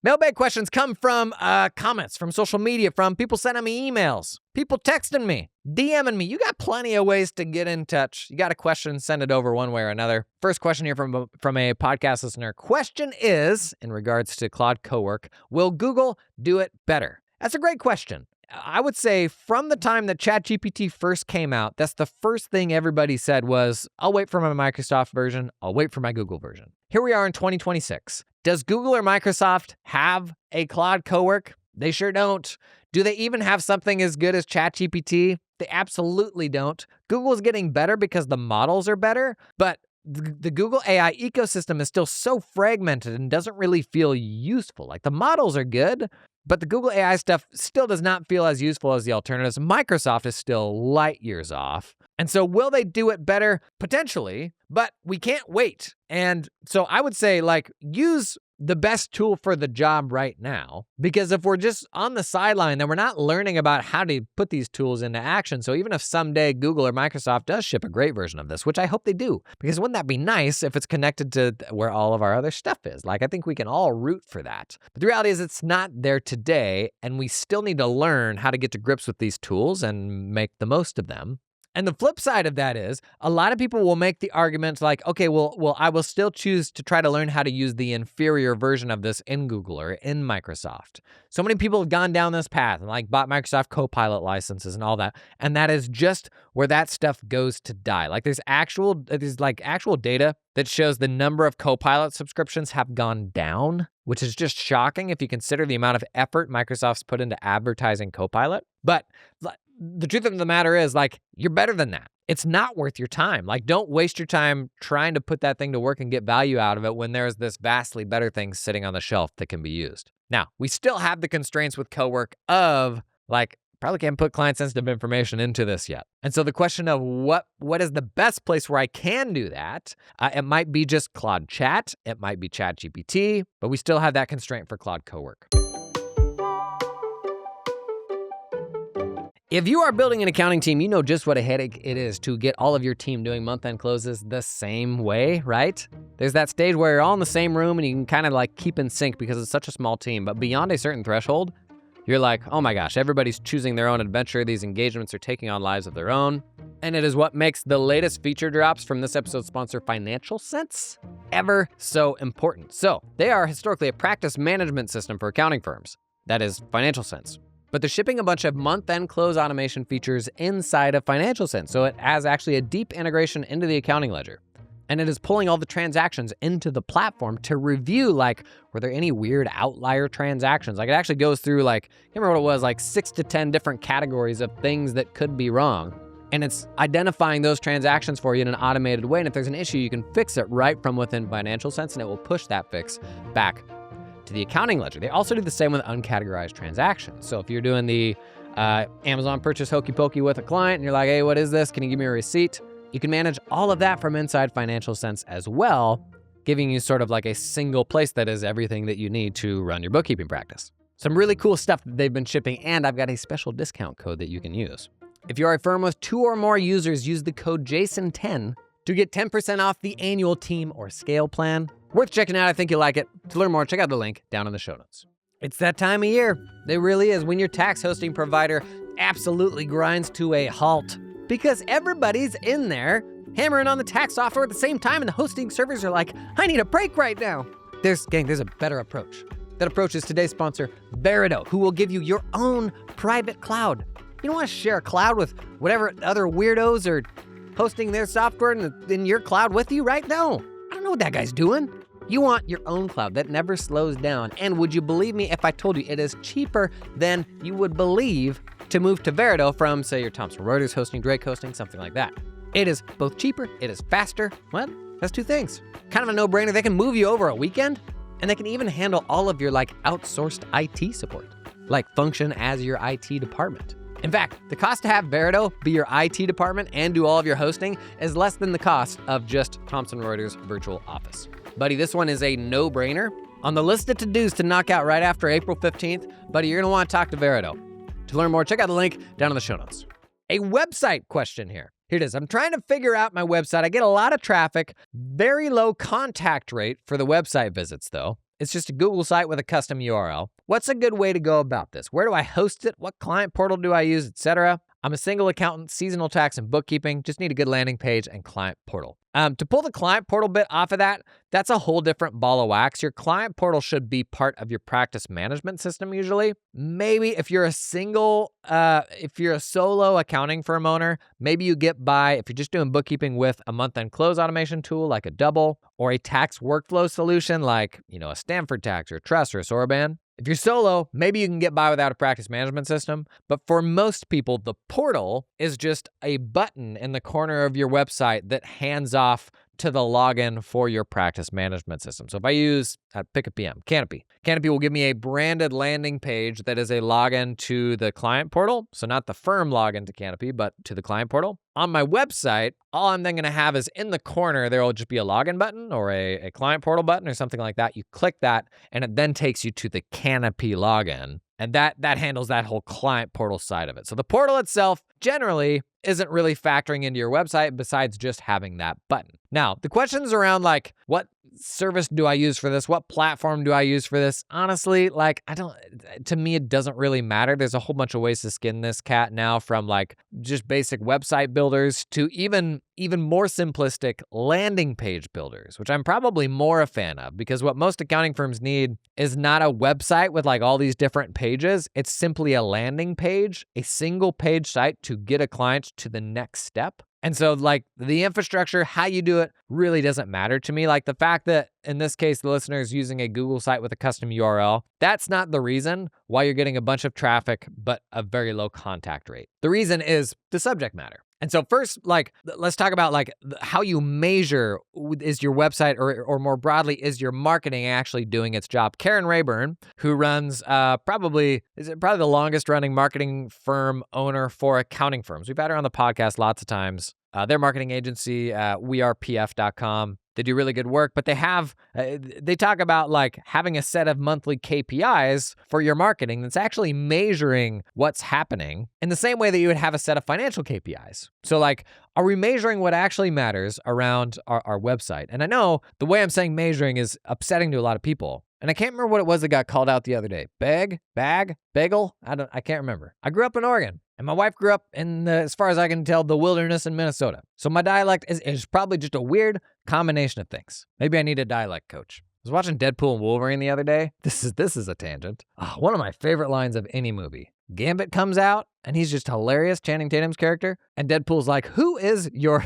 Mailbag questions come from comments, from social media, from people sending me emails, people texting me, DMing me. You got plenty of ways to get in touch. You got a question, send it over one way or another. First question here from a podcast listener. Question is, in regards to Claude Cowork, will Google do it better? That's a great question. I would say from the time that ChatGPT first came out, that's the first thing everybody said was, I'll wait for my Microsoft version. I'll wait for my Google version. Here we are in 2026. Does Google or Microsoft have a Claude Cowork? They sure don't. Do they even have something as good as ChatGPT? They absolutely don't. Google's getting better because the models are better, but the Google AI ecosystem is still so fragmented and doesn't really feel useful. Like the models are good, but the Google AI stuff still does not feel as useful as the alternatives. Microsoft is still light years off. And so will they do it better? Potentially, but we can't wait. And so I would say like use the best tool for the job right now, because if we're just on the sideline, then we're not learning about how to put these tools into action. So even if someday Google or Microsoft does ship a great version of this, which I hope they do, because wouldn't that be nice if it's connected to where all of our other stuff is? Like, I think we can all root for that. But the reality is it's not there today, and we still need to learn how to get to grips with these tools and make the most of them. And the flip side of that is a lot of people will make the argument like, okay, well, I will still choose to try to learn how to use the inferior version of this in Google or in Microsoft. So many people have gone down this path and like bought Microsoft Copilot licenses and all that. And that is just where that stuff goes to die. Like there's actual data that shows the number of Copilot subscriptions have gone down, which is just shocking if you consider the amount of effort Microsoft's put into advertising Copilot. But the truth of the matter is, like, you're better than that. It's not worth your time. Like, don't waste your time trying to put that thing to work and get value out of it when there's this vastly better thing sitting on the shelf that can be used. Now, we still have the constraints with Cowork of, like, probably can't put client-sensitive information into this yet. And so the question of what is the best place where I can do that, it might be just Claude Chat, it might be ChatGPT, but we still have that constraint for Claude Cowork. If you are building an accounting team, you know just what a headache it is to get all of your team doing month-end closes the same way, right? There's that stage where you're all in the same room and you can kind of like keep in sync because it's such a small team. But beyond a certain threshold, you're like, oh my gosh, everybody's choosing their own adventure. These engagements are taking on lives of their own. And it is what makes the latest feature drops from this episode's sponsor, Financial Sense, ever so important. So they are historically a practice management system for accounting firms. That is Financial Sense. But they're shipping a bunch of month-end close automation features inside of Financial Sense. So it has actually a deep integration into the accounting ledger. And it is pulling all the transactions into the platform to review, like, were there any weird outlier transactions? Like, it actually goes through, like, I can't remember what it was, like 6 to 10 different categories of things that could be wrong. And it's identifying those transactions for you in an automated way. And if there's an issue, you can fix it right from within Financial Sense, and it will push that fix back to the accounting ledger. They also do the same with uncategorized transactions. So if you're doing the Amazon purchase hokey pokey with a client and you're like, hey, what is this? Can you give me a receipt? You can manage all of that from inside Financial Sense as well, giving you sort of like a single place that is everything that you need to run your bookkeeping practice. Some really cool stuff that they've been shipping, and I've got a special discount code that you can use. If you're a firm with 2 or more users, use the code JASON10 to get 10% off the annual team or scale plan. Worth checking out. I think you'll like it. To learn more, check out the link down in the show notes. It's that time of year. It really is, when your tax hosting provider absolutely grinds to a halt because everybody's in there hammering on the tax software at the same time, and the hosting servers are like, I need a break right now. There's a better approach. That approach is today's sponsor, Veritone, who will give you your own private cloud. You don't want to share a cloud with whatever other weirdos are hosting their software in your cloud with you, right? No. I don't know what that guy's doing. You want your own cloud that never slows down. And would you believe me if I told you it is cheaper than you would believe to move to Veritone from, say, your Thomson Reuters hosting, Drake hosting, something like that? It is both cheaper, it is faster. Well, that's 2 things. Kind of a no-brainer. They can move you over a weekend, and they can even handle all of your outsourced IT support, like function as your IT department. In fact, the cost to have Veritone be your IT department and do all of your hosting is less than the cost of just Thomson Reuters Virtual Office. Buddy, this one is a no-brainer. On the list of to-dos to knock out right after April 15th, buddy, you're gonna wanna talk to Veritone. To learn more, check out the link down in the show notes. A website question here. Here it is. I'm trying to figure out my website. I get a lot of traffic, very low contact rate for the website visits though. It's just a Google site with a custom URL. What's a good way to go about this? Where do I host it? What client portal do I use, etc.? I'm a single accountant, seasonal tax and bookkeeping. Just need a good landing page and client portal. To pull the client portal bit off of that, that's a whole different ball of wax. Your client portal should be part of your practice management system usually. Maybe if you're a solo accounting firm owner, maybe you get by, if you're just doing bookkeeping, with a month-end close automation tool like a Double, or a tax workflow solution like, a Stanford Tax or Trust or a Soroban. If you're solo, maybe you can get by without a practice management system, but for most people, the portal is just a button in the corner of your website that hands off to the login for your practice management system. So if I use, pick a PM, Canopy. Canopy will give me a branded landing page that is a login to the client portal. So not the firm login to Canopy, but to the client portal. On my website, all I'm then going to have is in the corner, there will just be a login button or a client portal button or something like that. You click that, and it then takes you to the Canopy login. And that handles that whole client portal side of it. So the portal itself generally isn't really factoring into your website besides just having that button. Now, the questions around like, what service do I use for this? What platform do I use for this? Honestly, to me, it doesn't really matter. There's a whole bunch of ways to skin this cat now, from like just basic website builders to even more simplistic landing page builders, which I'm probably more a fan of, because what most accounting firms need is not a website with like all these different pages. It's simply a landing page, a single page site to get a client to the next step. And so like the infrastructure, how you do it really doesn't matter to me. Like the fact that in this case, the listener is using a Google site with a custom URL, that's not the reason why you're getting a bunch of traffic, but a very low contact rate. The reason is the subject matter. And so first, like, let's talk about like how you measure, is your website or more broadly, is your marketing actually doing its job? Karen Rayburn, who runs probably the longest running marketing firm owner for accounting firms. We've had her on the podcast lots of times. Their marketing agency, wearepf.com. They do really good work, but they talk about like having a set of monthly KPIs for your marketing that's actually measuring what's happening in the same way that you would have a set of financial KPIs. So like, are we measuring what actually matters around our website? And I know the way I'm saying measuring is upsetting to a lot of people. And I can't remember what it was that got called out the other day. Bag? Bagel? I can't remember. I grew up in Oregon. And my wife grew up in, as far as I can tell, the wilderness in Minnesota. So my dialect is probably just a weird combination of things. Maybe I need a dialect coach. I was watching Deadpool and Wolverine the other day. This is a tangent. One of my favorite lines of any movie. Gambit comes out, and he's just hilarious, Channing Tatum's character. And Deadpool's like, who is your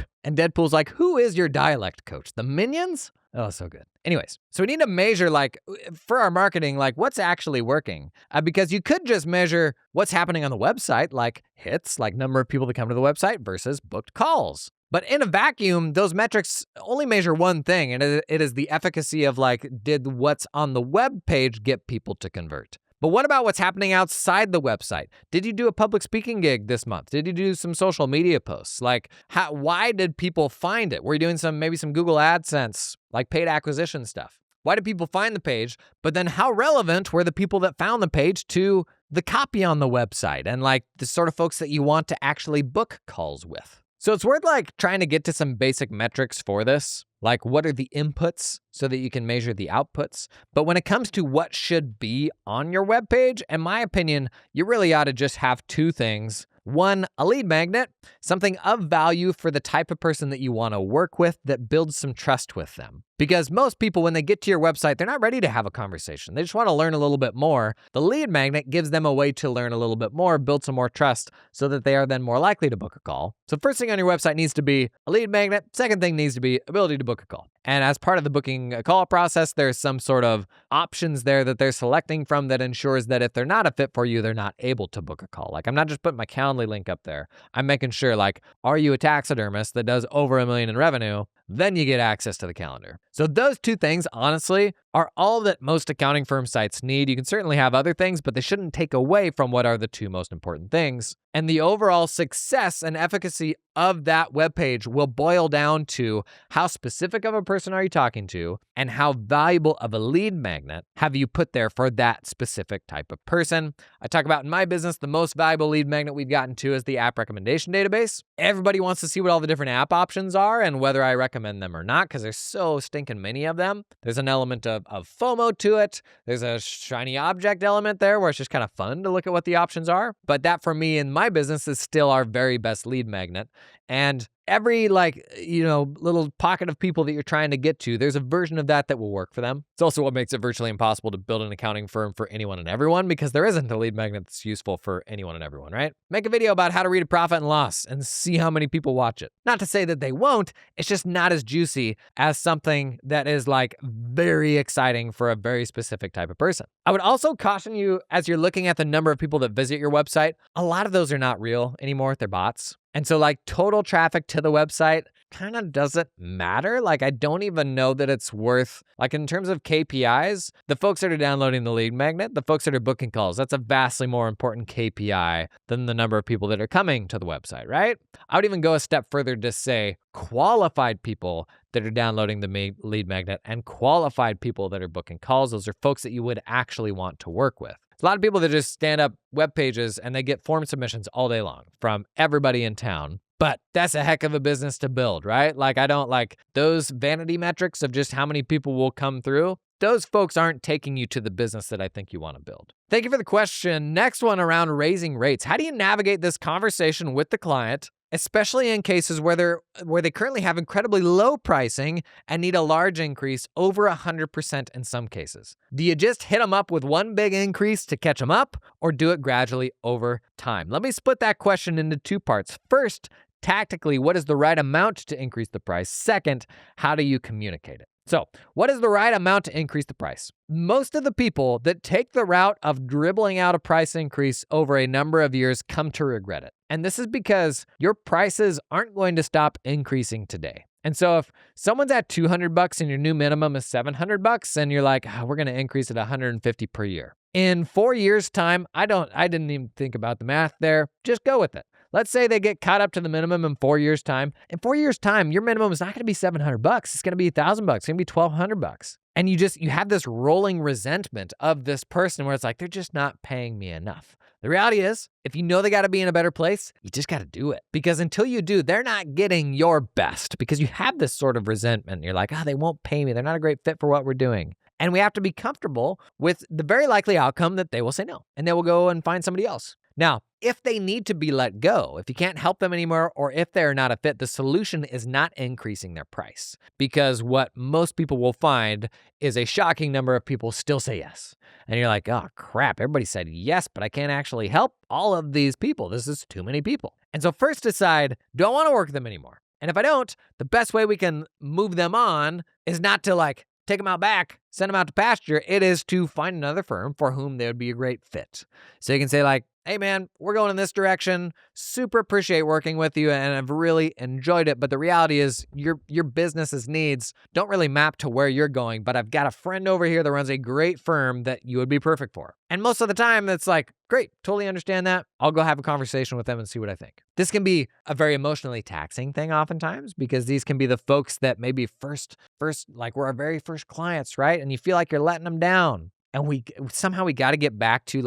dialect coach? The Minions? Oh, so good. Anyways, so we need to measure, like, for our marketing, like, what's actually working. Because you could just measure what's happening on the website, like hits, like number of people that come to the website versus booked calls. But in a vacuum, those metrics only measure one thing, and it is the efficacy of, like, did what's on the web page get people to convert? But what about what's happening outside the website? Did you do a public speaking gig this month? Did you do some social media posts? Like, why did people find it? Were you doing maybe some Google AdSense, like paid acquisition stuff? Why did people find the page? But then how relevant were the people that found the page to the copy on the website and like the sort of folks that you want to actually book calls with? So it's worth like trying to get to some basic metrics for this. Like, what are the inputs so that you can measure the outputs? But when it comes to what should be on your webpage, in my opinion, you really ought to just have two things. One, a lead magnet, something of value for the type of person that you want to work with that builds some trust with them. Because most people, when they get to your website, they're not ready to have a conversation. They just want to learn a little bit more. The lead magnet gives them a way to learn a little bit more, build some more trust so that they are then more likely to book a call. So first thing on your website needs to be a lead magnet. Second thing needs to be ability to book a call. And as part of the booking a call process, there's some sort of options there that they're selecting from that ensures that if they're not a fit for you, they're not able to book a call. Like, I'm not just putting my Calendly link up there. I'm making sure, like, are you a taxidermist that does over $1 million in revenue? Then you get access to the calendar. So those two things, honestly, are all that most accounting firm sites need. You can certainly have other things, but they shouldn't take away from what are the two most important things. And the overall success and efficacy of that webpage will boil down to how specific of a person are you talking to and how valuable of a lead magnet have you put there for that specific type of person. I talk about in my business, the most valuable lead magnet we've gotten to is the app recommendation database. Everybody wants to see what all the different app options are and whether I recommend them or not because there's so stinking many of them. There's an element of FOMO to it. There's a shiny object element there where it's just kind of fun to look at what the options are. But that for me in my business is still our very best lead magnet. And every little pocket of people that you're trying to get to, there's a version of that will work for them. It's also what makes it virtually impossible to build an accounting firm for anyone and everyone because there isn't a lead magnet that's useful for anyone and everyone, right? Make a video about how to read a profit and loss and see how many people watch it. Not to say that they won't, it's just not as juicy as something that is like very exciting for a very specific type of person. I would also caution you as you're looking at the number of people that visit your website, a lot of those are not real anymore, they're bots. And so like total traffic to the website kind of doesn't matter. Like I don't even know that it's worth, like in terms of KPIs, the folks that are downloading the lead magnet, the folks that are booking calls, that's a vastly more important KPI than the number of people that are coming to the website, right? I would even go a step further to say qualified people that are downloading the lead magnet and qualified people that are booking calls. Those are folks that you would actually want to work with. A lot of people that just stand up web pages and they get form submissions all day long from everybody in town. But that's a heck of a business to build, right? Like I don't like those vanity metrics of just how many people will come through. Those folks aren't taking you to the business that I think you want to build. Thank you for the question. Next one around raising rates. How do you navigate this conversation with the client, especially in cases where they currently have incredibly low pricing and need a large increase, over 100% in some cases? Do you just hit them up with one big increase to catch them up, or do it gradually over time? Let me split that question into two parts. First, tactically, what is the right amount to increase the price? Second, how do you communicate it? So, what is the right amount to increase the price? Most of the people that take the route of dribbling out a price increase over a number of years come to regret it. And this is because your prices aren't going to stop increasing today. And so if someone's at $200 and your new minimum is $700 and you're like, we're going to increase it $150 per year. In 4 years' time, I didn't even think about the math there. Just go with it. Let's say they get caught up to the minimum in 4 years' time. In 4 years' time, your minimum is not going to be $700. It's going to be $1,000. It's going to be $1,200. And you have this rolling resentment of this person where it's like, they're just not paying me enough. The reality is, if you know they got to be in a better place, you just got to do it. Because until you do, they're not getting your best because you have this sort of resentment. You're like, they won't pay me. They're not a great fit for what we're doing. And we have to be comfortable with the very likely outcome that they will say no, and they will go and find somebody else. Now, if they need to be let go, if you can't help them anymore, or if they're not a fit, the solution is not increasing their price. Because what most people will find is a shocking number of people still say yes. And you're like, oh crap, everybody said yes, but I can't actually help all of these people. This is too many people. And so first decide, do I want to work with them anymore? And if I don't, the best way we can move them on is not to take them out back, send them out to pasture. It is to find another firm for whom they would be a great fit. So you can say hey man, we're going in this direction. Super appreciate working with you and I've really enjoyed it. But the reality is your business's needs don't really map to where you're going. But I've got a friend over here that runs a great firm that you would be perfect for. And most of the time it's like, great, totally understand that. I'll go have a conversation with them and see what I think. This can be a very emotionally taxing thing oftentimes because these can be the folks that maybe first we're our very first clients, right? And you feel like you're letting them down. And we got to get back to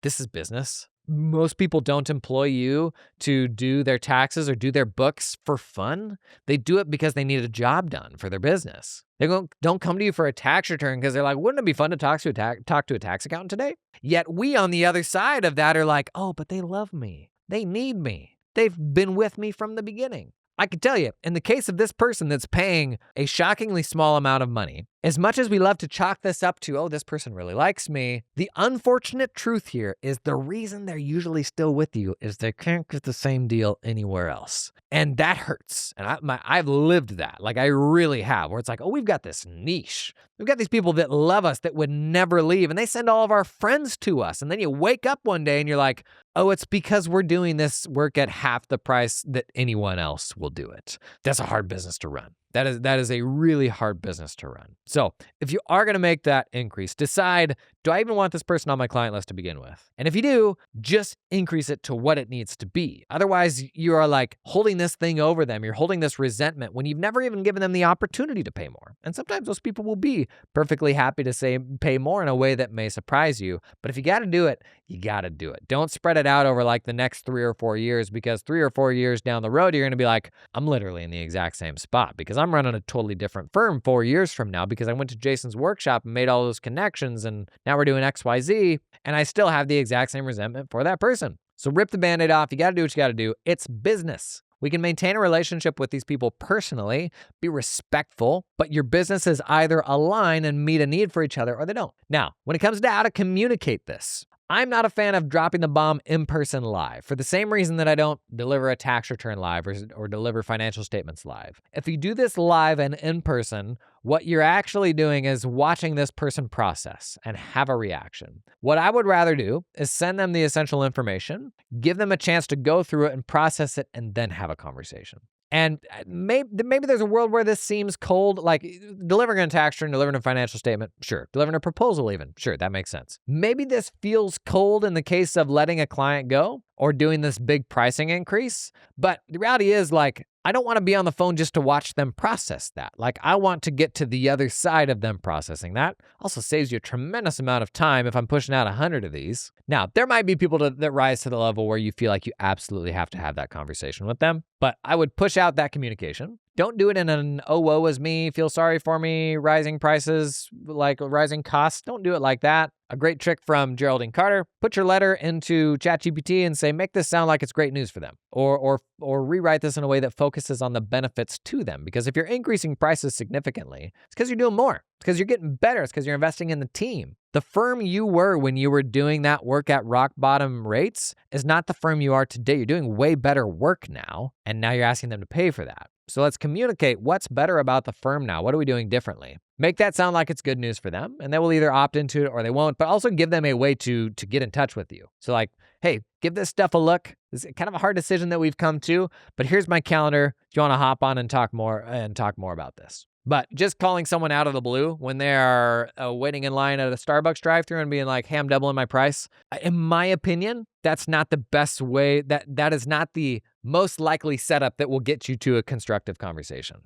this is business. Most people don't employ you to do their taxes or do their books for fun. They do it because they need a job done for their business. They don't come to you for a tax return because they're like, wouldn't it be fun to talk to a tax accountant today? Yet we on the other side of that are like, oh, but they love me. They need me. They've been with me from the beginning. I can tell you, in the case of this person that's paying a shockingly small amount of money, as much as we love to chalk this up to, oh, this person really likes me, the unfortunate truth here is the reason they're usually still with you is they can't get the same deal anywhere else. And that hurts. And I've lived that. I really have, where it's like, oh, we've got this niche. We've got these people that love us that would never leave, and they send all of our friends to us. And then you wake up one day and you're like, oh, it's because we're doing this work at half the price that anyone else will do it. That's a hard business to run. That is a really hard business to run. So if you are going to make that increase, decide, do I even want this person on my client list to begin with? And if you do, just increase it to what it needs to be. Otherwise, you are holding this thing over them. You're holding this resentment when you've never even given them the opportunity to pay more. And sometimes those people will be perfectly happy to pay more in a way that may surprise you. But if you got to do it, you got to do it. Don't spread it out over the next 3 or 4 years, because 3 or 4 years down the road, you're going to be like, I'm literally in the exact same spot because I'm running a totally different firm 4 years from now because I went to Jason's workshop and made all those connections and now we're doing XYZ and I still have the exact same resentment for that person. So rip the Band-Aid off. You got to do what you got to do. It's business. We can maintain a relationship with these people personally, be respectful, but your businesses either align and meet a need for each other or they don't. Now, when it comes to how to communicate this, I'm not a fan of dropping the bomb in person live for the same reason that I don't deliver a tax return live or deliver financial statements live. If you do this live and in person, what you're actually doing is watching this person process and have a reaction. What I would rather do is send them the essential information, give them a chance to go through it and process it, and then have a conversation. And maybe there's a world where this seems cold, like delivering a tax return, delivering a financial statement, sure. Delivering a proposal even, sure, that makes sense. Maybe this feels cold in the case of letting a client go or doing this big pricing increase. But the reality is, like, I don't want to be on the phone just to watch them process that. Like, I want to get to the other side of them processing that. Also saves you a tremendous amount of time if I'm pushing out 100 of these. Now, there might be people that rise to the level where you feel like you absolutely have to have that conversation with them, but I would push out that communication. Don't do it in an, oh, woe is me, feel sorry for me, rising prices, like rising costs. Don't do it like that. A great trick from Geraldine Carter, put your letter into ChatGPT and say, make this sound like it's great news for them. Or rewrite this in a way that focuses on the benefits to them. Because if you're increasing prices significantly, it's because you're doing more. It's because you're getting better. It's because you're investing in the team. The firm you were when you were doing that work at rock bottom rates is not the firm you are today. You're doing way better work now, and now you're asking them to pay for that. So let's communicate what's better about the firm now. What are we doing differently? Make that sound like it's good news for them, and they will either opt into it or they won't, but also give them a way to get in touch with you. So like, hey, give this stuff a look. This is kind of a hard decision that we've come to, but here's my calendar. If you want to hop on and talk more about this. But just calling someone out of the blue when they are waiting in line at a Starbucks drive-thru and being like, hey, I'm doubling my price. In my opinion, that's not the best way. That is not the most likely setup that will get you to a constructive conversation.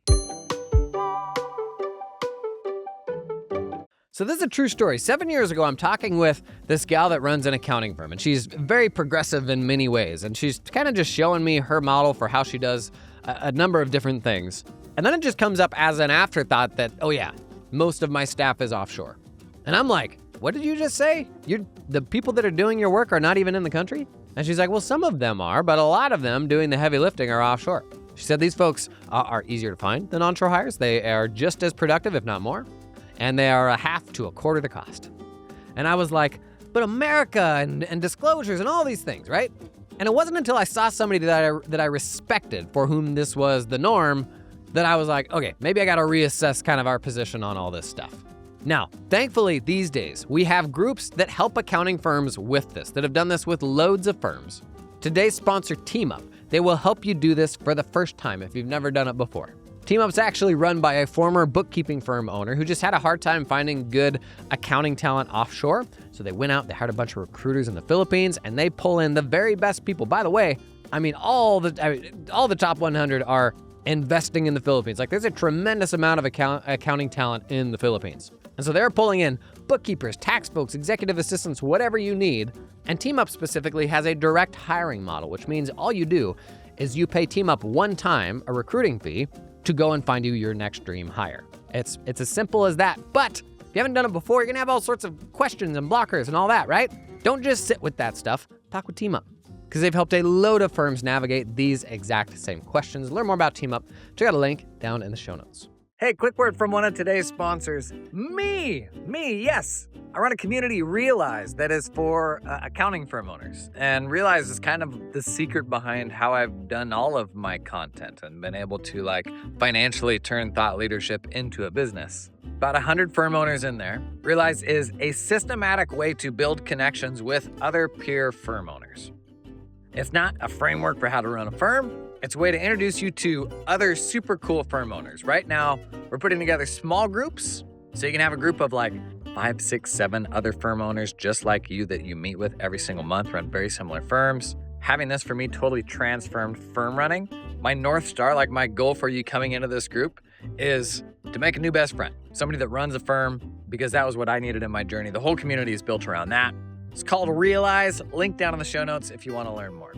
So this is a true story. 7 years ago, I'm talking with this gal that runs an accounting firm, and she's very progressive in many ways. And she's kind of just showing me her model for how she does a number of different things. And then it just comes up as an afterthought that, oh yeah, most of my staff is offshore. And I'm like, what did you just say? The people that are doing your work are not even in the country? And she's like, well, some of them are, but a lot of them doing the heavy lifting are offshore. She said these folks are easier to find than onshore hires. They are just as productive, if not more. And they are a half to a quarter the cost. And I was like, but America and disclosures and all these things, right? And it wasn't until I saw somebody that I respected for whom this was the norm that I was like, okay, maybe I got to reassess kind of our position on all this stuff. Now, thankfully, these days, we have groups that help accounting firms with this, that have done this with loads of firms. Today's sponsor, TeamUp. They will help you do this for the first time if you've never done it before. TeamUp's actually run by a former bookkeeping firm owner who just had a hard time finding good accounting talent offshore. So they went out, they hired a bunch of recruiters in the Philippines, and they pull in the very best people. By the way, all the top 100 are investing in the Philippines. Like, there's a tremendous amount of accounting talent in the Philippines. And so they're pulling in bookkeepers, tax folks, executive assistants, whatever you need. And TeamUp specifically has a direct hiring model, which means all you do is you pay TeamUp one time a recruiting fee to go and find you your next dream hire. It's as simple as that. But if you haven't done it before, you're gonna have all sorts of questions and blockers and all that, right? Don't just sit with that stuff. Talk with TeamUp, because they've helped a load of firms navigate these exact same questions. Learn more about TeamUp. Check out a link down in the show notes. Hey, quick word from one of today's sponsors, me, yes. I run a community, Realize, that is for accounting firm owners. And Realize is kind of the secret behind how I've done all of my content and been able to financially turn thought leadership into a business. About 100 firm owners in there. Realize is a systematic way to build connections with other peer firm owners. It's not a framework for how to run a firm. It's a way to introduce you to other super cool firm owners. Right now, we're putting together small groups so you can have a group of 5, 6, 7 other firm owners just like you that you meet with every single month, run very similar firms. Having this for me totally transformed firm running. My North Star, my goal for you coming into this group is to make a new best friend, somebody that runs a firm, because that was what I needed in my journey. The whole community is built around that. It's called Realize. Link down in the show notes if you want to learn more.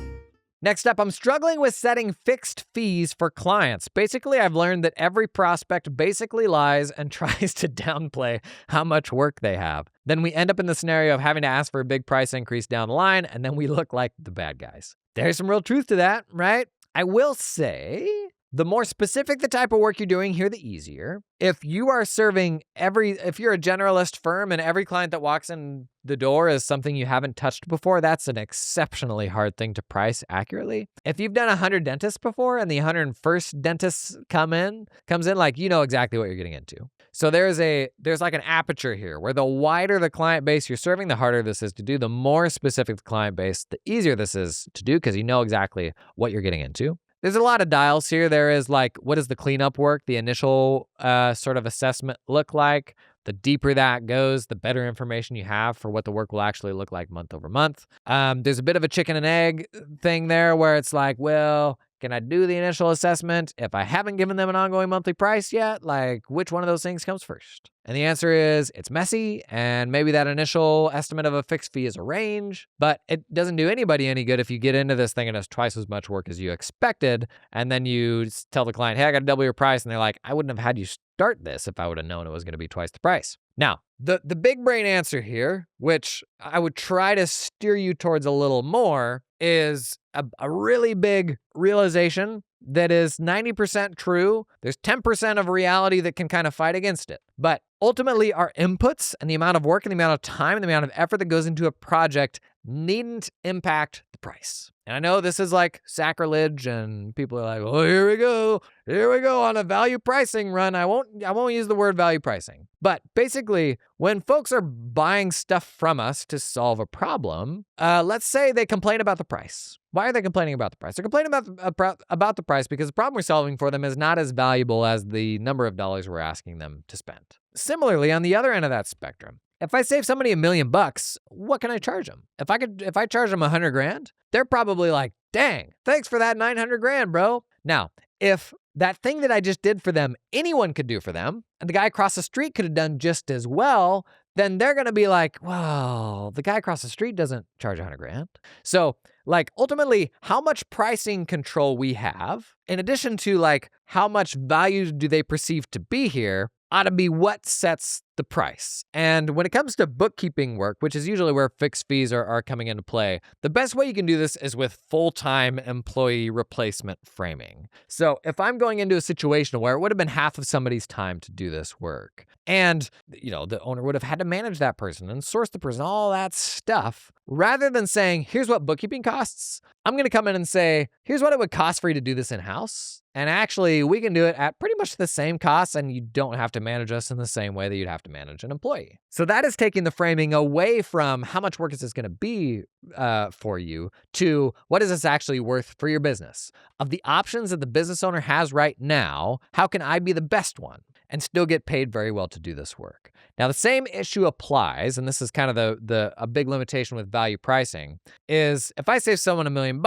Next up, I'm struggling with setting fixed fees for clients. Basically, I've learned that every prospect basically lies and tries to downplay how much work they have. Then we end up in the scenario of having to ask for a big price increase down the line, and then we look like the bad guys. There's some real truth to that, right? I will say The more specific the type of work you're doing here, the easier. If you are serving if you're a generalist firm and every client that walks in the door is something you haven't touched before, that's an exceptionally hard thing to price accurately. If you've done 100 dentists before and the 101st dentist comes in, like, you know exactly what you're getting into. So there's like an aperture here where the wider the client base you're serving, the harder this is to do. The more specific the client base, the easier this is to do because you know exactly what you're getting into. There's a lot of dials here. There is like, what does the cleanup work, the initial sort of assessment look like? The deeper that goes, the better information you have for what the work will actually look like month over month. There's a bit of a chicken and egg thing there where it's like, well, can I do the initial assessment if I haven't given them an ongoing monthly price yet? Like, which one of those things comes first? And the answer is it's messy, and maybe that initial estimate of a fixed fee is a range, but it doesn't do anybody any good if you get into this thing and it's twice as much work as you expected, and then you tell the client, hey, I got to double your price, and they're like, I wouldn't have had you start this if I would have known it was going to be twice the price. Now, the big brain answer here, which I would try to steer you towards a little more, is a really big realization that is 90% true. There's 10% of reality that can kind of fight against it. But ultimately, our inputs and the amount of work and the amount of time and the amount of effort that goes into a project needn't impact the price. And I know this is like sacrilege and people are like, oh, here we go on a value pricing run. I won't use the word value pricing. But basically, when folks are buying stuff from us to solve a problem, let's say they complain about the price. Why are they complaining about the price? They're complaining about the price because the problem we're solving for them is not as valuable as the number of dollars we're asking them to spend. Similarly, on the other end of that spectrum, if I save somebody $1 million, what can I charge them? If I charge them $100,000, they're probably like, dang, thanks for that $900,000, bro. Now, if that thing that I just did for them, anyone could do for them, and the guy across the street could have done just as well, then they're going to be like, well, the guy across the street doesn't charge $100,000. So, like, ultimately, how much pricing control we have, in addition to like how much value do they perceive to be here, ought to be what sets the price. And when it comes to bookkeeping work, which is usually where fixed fees are coming into play, the best way you can do this is with full-time employee replacement framing. So if I'm going into a situation where it would have been half of somebody's time to do this work, and the owner would have had to manage that person and source the person, all that stuff, rather than saying, here's what bookkeeping costs, I'm going to come in and say, here's what it would cost for you to do this in-house. And actually, we can do it at pretty much the same cost, and you don't have to manage us in the same way that you'd have to manage an employee. So that is taking the framing away from how much work is this going to be for you to what is this actually worth for your business? Of the options that the business owner has right now, how can I be the best one and still get paid very well to do this work? Now, the same issue applies, and this is kind of a big limitation with value pricing, is if I save someone $1 million,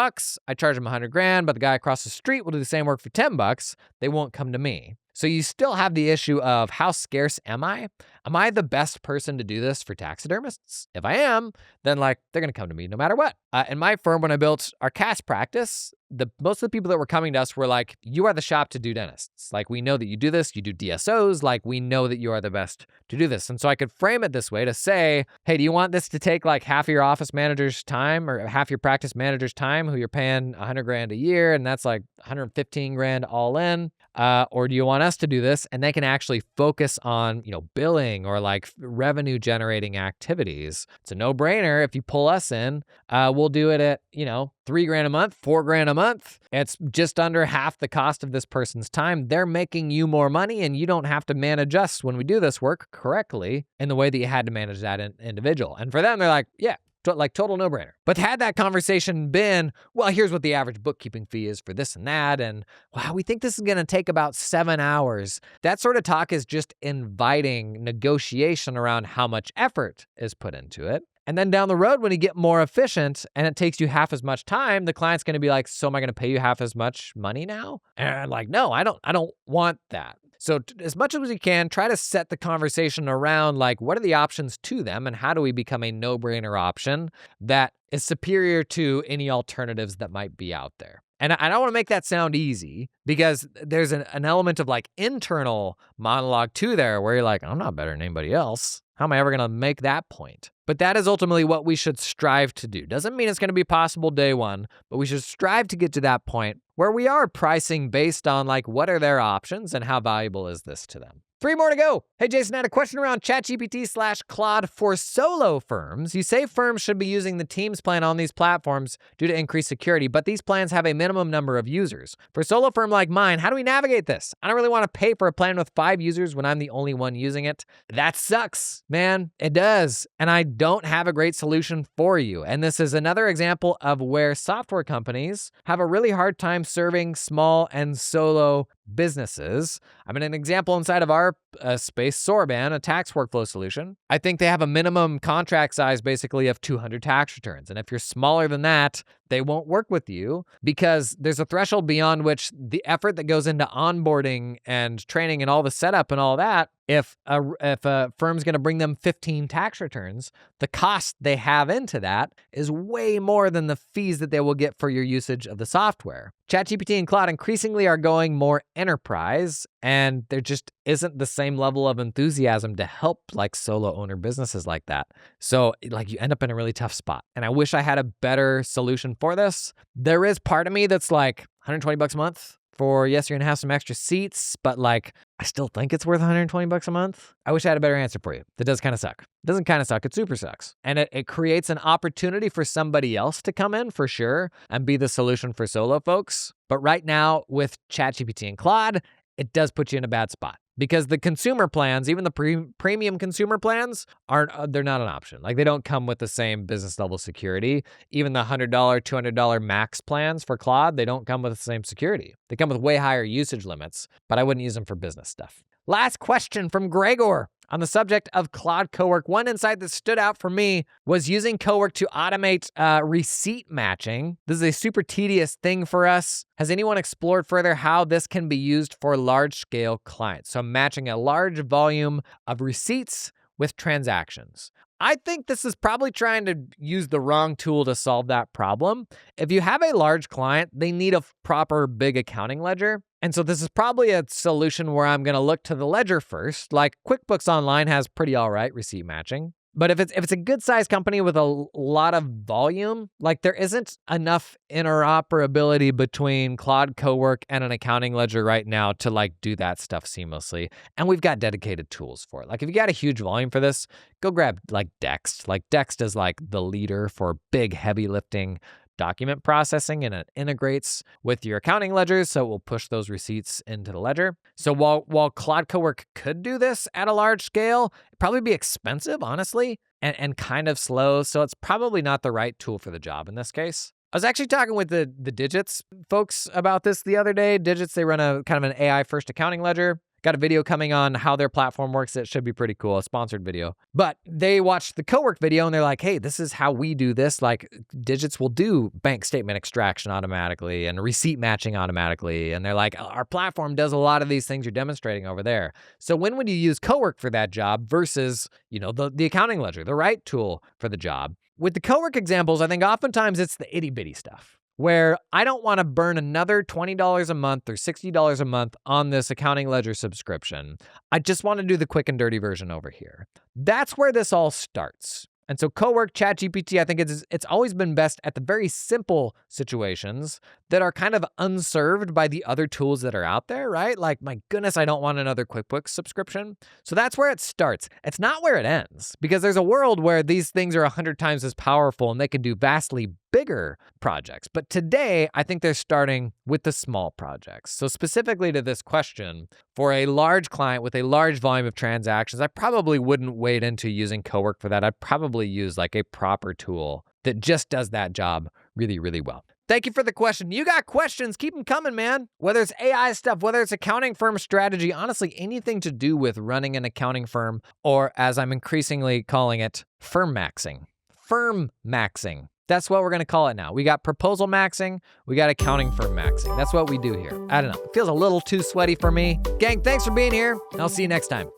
I charge them $100,000, but the guy across the street will do the same work for $10, they won't come to me. So you still have the issue of how scarce am I? Am I the best person to do this for taxidermists? If I am, then they're going to come to me no matter what. In my firm, when I built our CAS practice, most of the people that were coming to us were like, you are the shop to do dentists. We know that you do this, you do DSOs, we know that you are the best to do this. And so I could frame it this way to say, hey, do you want this to take half of your office manager's time or half your practice manager's time who you're paying $100,000 a year and that's $115,000 all in? Or do you want us to do this and they can actually focus on, billing or revenue generating activities? It's a no-brainer. If you pull us in, we'll do it at, $3,000 a month, $4,000 a month. It's just under half the cost of this person's time. They're making you more money and you don't have to manage us when we do this work correctly in the way that you had to manage that individual. And for them, they're like, yeah, total no-brainer. But had that conversation been, well, here's what the average bookkeeping fee is for this and that, and wow, we think this is going to take about 7 hours. That sort of talk is just inviting negotiation around how much effort is put into it. And then down the road, when you get more efficient and it takes you half as much time, the client's going to be like, so am I going to pay you half as much money now? And no, I don't want that. So as much as you can, try to set the conversation around what are the options to them and how do we become a no-brainer option that is superior to any alternatives that might be out there. And I don't want to make that sound easy because there's an element of like internal monologue too there where you're like, I'm not better than anybody else. How am I ever going to make that point? But that is ultimately what we should strive to do. Doesn't mean it's going to be possible day one, but we should strive to get to that point where we are pricing based on like what are their options and how valuable is this to them. 3 more to go. Hey, Jason, I had a question around ChatGPT/Claude for solo firms. You say firms should be using the Teams plan on these platforms due to increased security, but these plans have a minimum number of users. For a solo firm like mine, how do we navigate this? I don't really want to pay for a plan with 5 users when I'm the only one using it. That sucks, man. It does. And I don't have a great solution for you. And this is another example of where software companies have a really hard time serving small and solo businesses. I mean, an example inside of our space, Sorban, a tax workflow solution. I think they have a minimum contract size basically of 200 tax returns. And if you're smaller than that, they won't work with you because there's a threshold beyond which the effort that goes into onboarding and training and all the setup and all that, if a firm's going to bring them 15 tax returns, the cost they have into that is way more than the fees that they will get for your usage of the software. ChatGPT and Claude increasingly are going more enterprise, and there just isn't the same level of enthusiasm to help like solo owner businesses like that. So like you end up in a really tough spot. And I wish I had a better solution for this. There is part of me that's like $120 a month for yes, you're gonna have some extra seats, but like I still think it's worth $120 a month. I wish I had a better answer for you. That does kind of suck. It doesn't kind of suck, it super sucks. And it creates an opportunity for somebody else to come in for sure and be the solution for solo folks. But right now with ChatGPT and Claude, it does put you in a bad spot. Because the consumer plans, even the premium consumer plans, they're not an option. Like they don't come with the same business level security. Even the $100, $200 max plans for Claude, they don't come with the same security. They come with way higher usage limits, but I wouldn't use them for business stuff. Last question from Gregor. On the subject of Claude Cowork, one insight that stood out for me was using Cowork to automate receipt matching. This is a super tedious thing for us. Has anyone explored further how this can be used for large-scale clients? So matching a large volume of receipts with transactions. I think this is probably trying to use the wrong tool to solve that problem. If you have a large client, they need a proper big accounting ledger. And so this is probably a solution where I'm going to look to the ledger first. Like QuickBooks Online has pretty all right receipt matching. But if it's a good sized company with a lot of volume, like there isn't enough interoperability between Claude Cowork and an accounting ledger right now to like do that stuff seamlessly. And we've got dedicated tools for it. Like if you got a huge volume for this, go grab like Dext. Like Dext is like the leader for big heavy lifting document processing, and it integrates with your accounting ledgers, so it will push those receipts into the ledger. So while Claude Cowork could do this at a large scale, it'd probably be expensive, honestly, and kind of slow, so it's probably not the right tool for the job in this case. I was actually talking with the Digits folks about this the other day. Digits, they run a kind of an AI-first accounting ledger. Got a video coming on how their platform works. It should be pretty cool, a sponsored video. But they watched the Cowork video and they're like, hey, this is how we do this. Like Digits will do bank statement extraction automatically and receipt matching automatically. And they're like, our platform does a lot of these things you're demonstrating over there. So when would you use Cowork for that job versus, the accounting ledger, the right tool for the job? With the Cowork examples, I think oftentimes it's the itty bitty stuff, where I don't want to burn another $20 a month or $60 a month on this accounting ledger subscription. I just want to do the quick and dirty version over here. That's where this all starts. And so Cowork, ChatGPT, I think it's always been best at the very simple situations that are kind of unserved by the other tools that are out there, right? Like, my goodness, I don't want another QuickBooks subscription. So that's where it starts. It's not where it ends, because there's a world where these things are 100 times as powerful and they can do vastly bigger projects. But today, I think they're starting with the small projects. So specifically to this question, for a large client with a large volume of transactions, I probably wouldn't wade into using Cowork for that. I'd probably use like a proper tool that just does that job really, really well. Thank you for the question. You got questions, keep them coming, man. Whether it's AI stuff, whether it's accounting firm strategy, honestly, anything to do with running an accounting firm, or as I'm increasingly calling it, firm maxing. Firm maxing. That's what we're going to call it now. We got proposal maxing. We got accounting firm maxing. That's what we do here. I don't know. It feels a little too sweaty for me. Gang, thanks for being here, and I'll see you next time.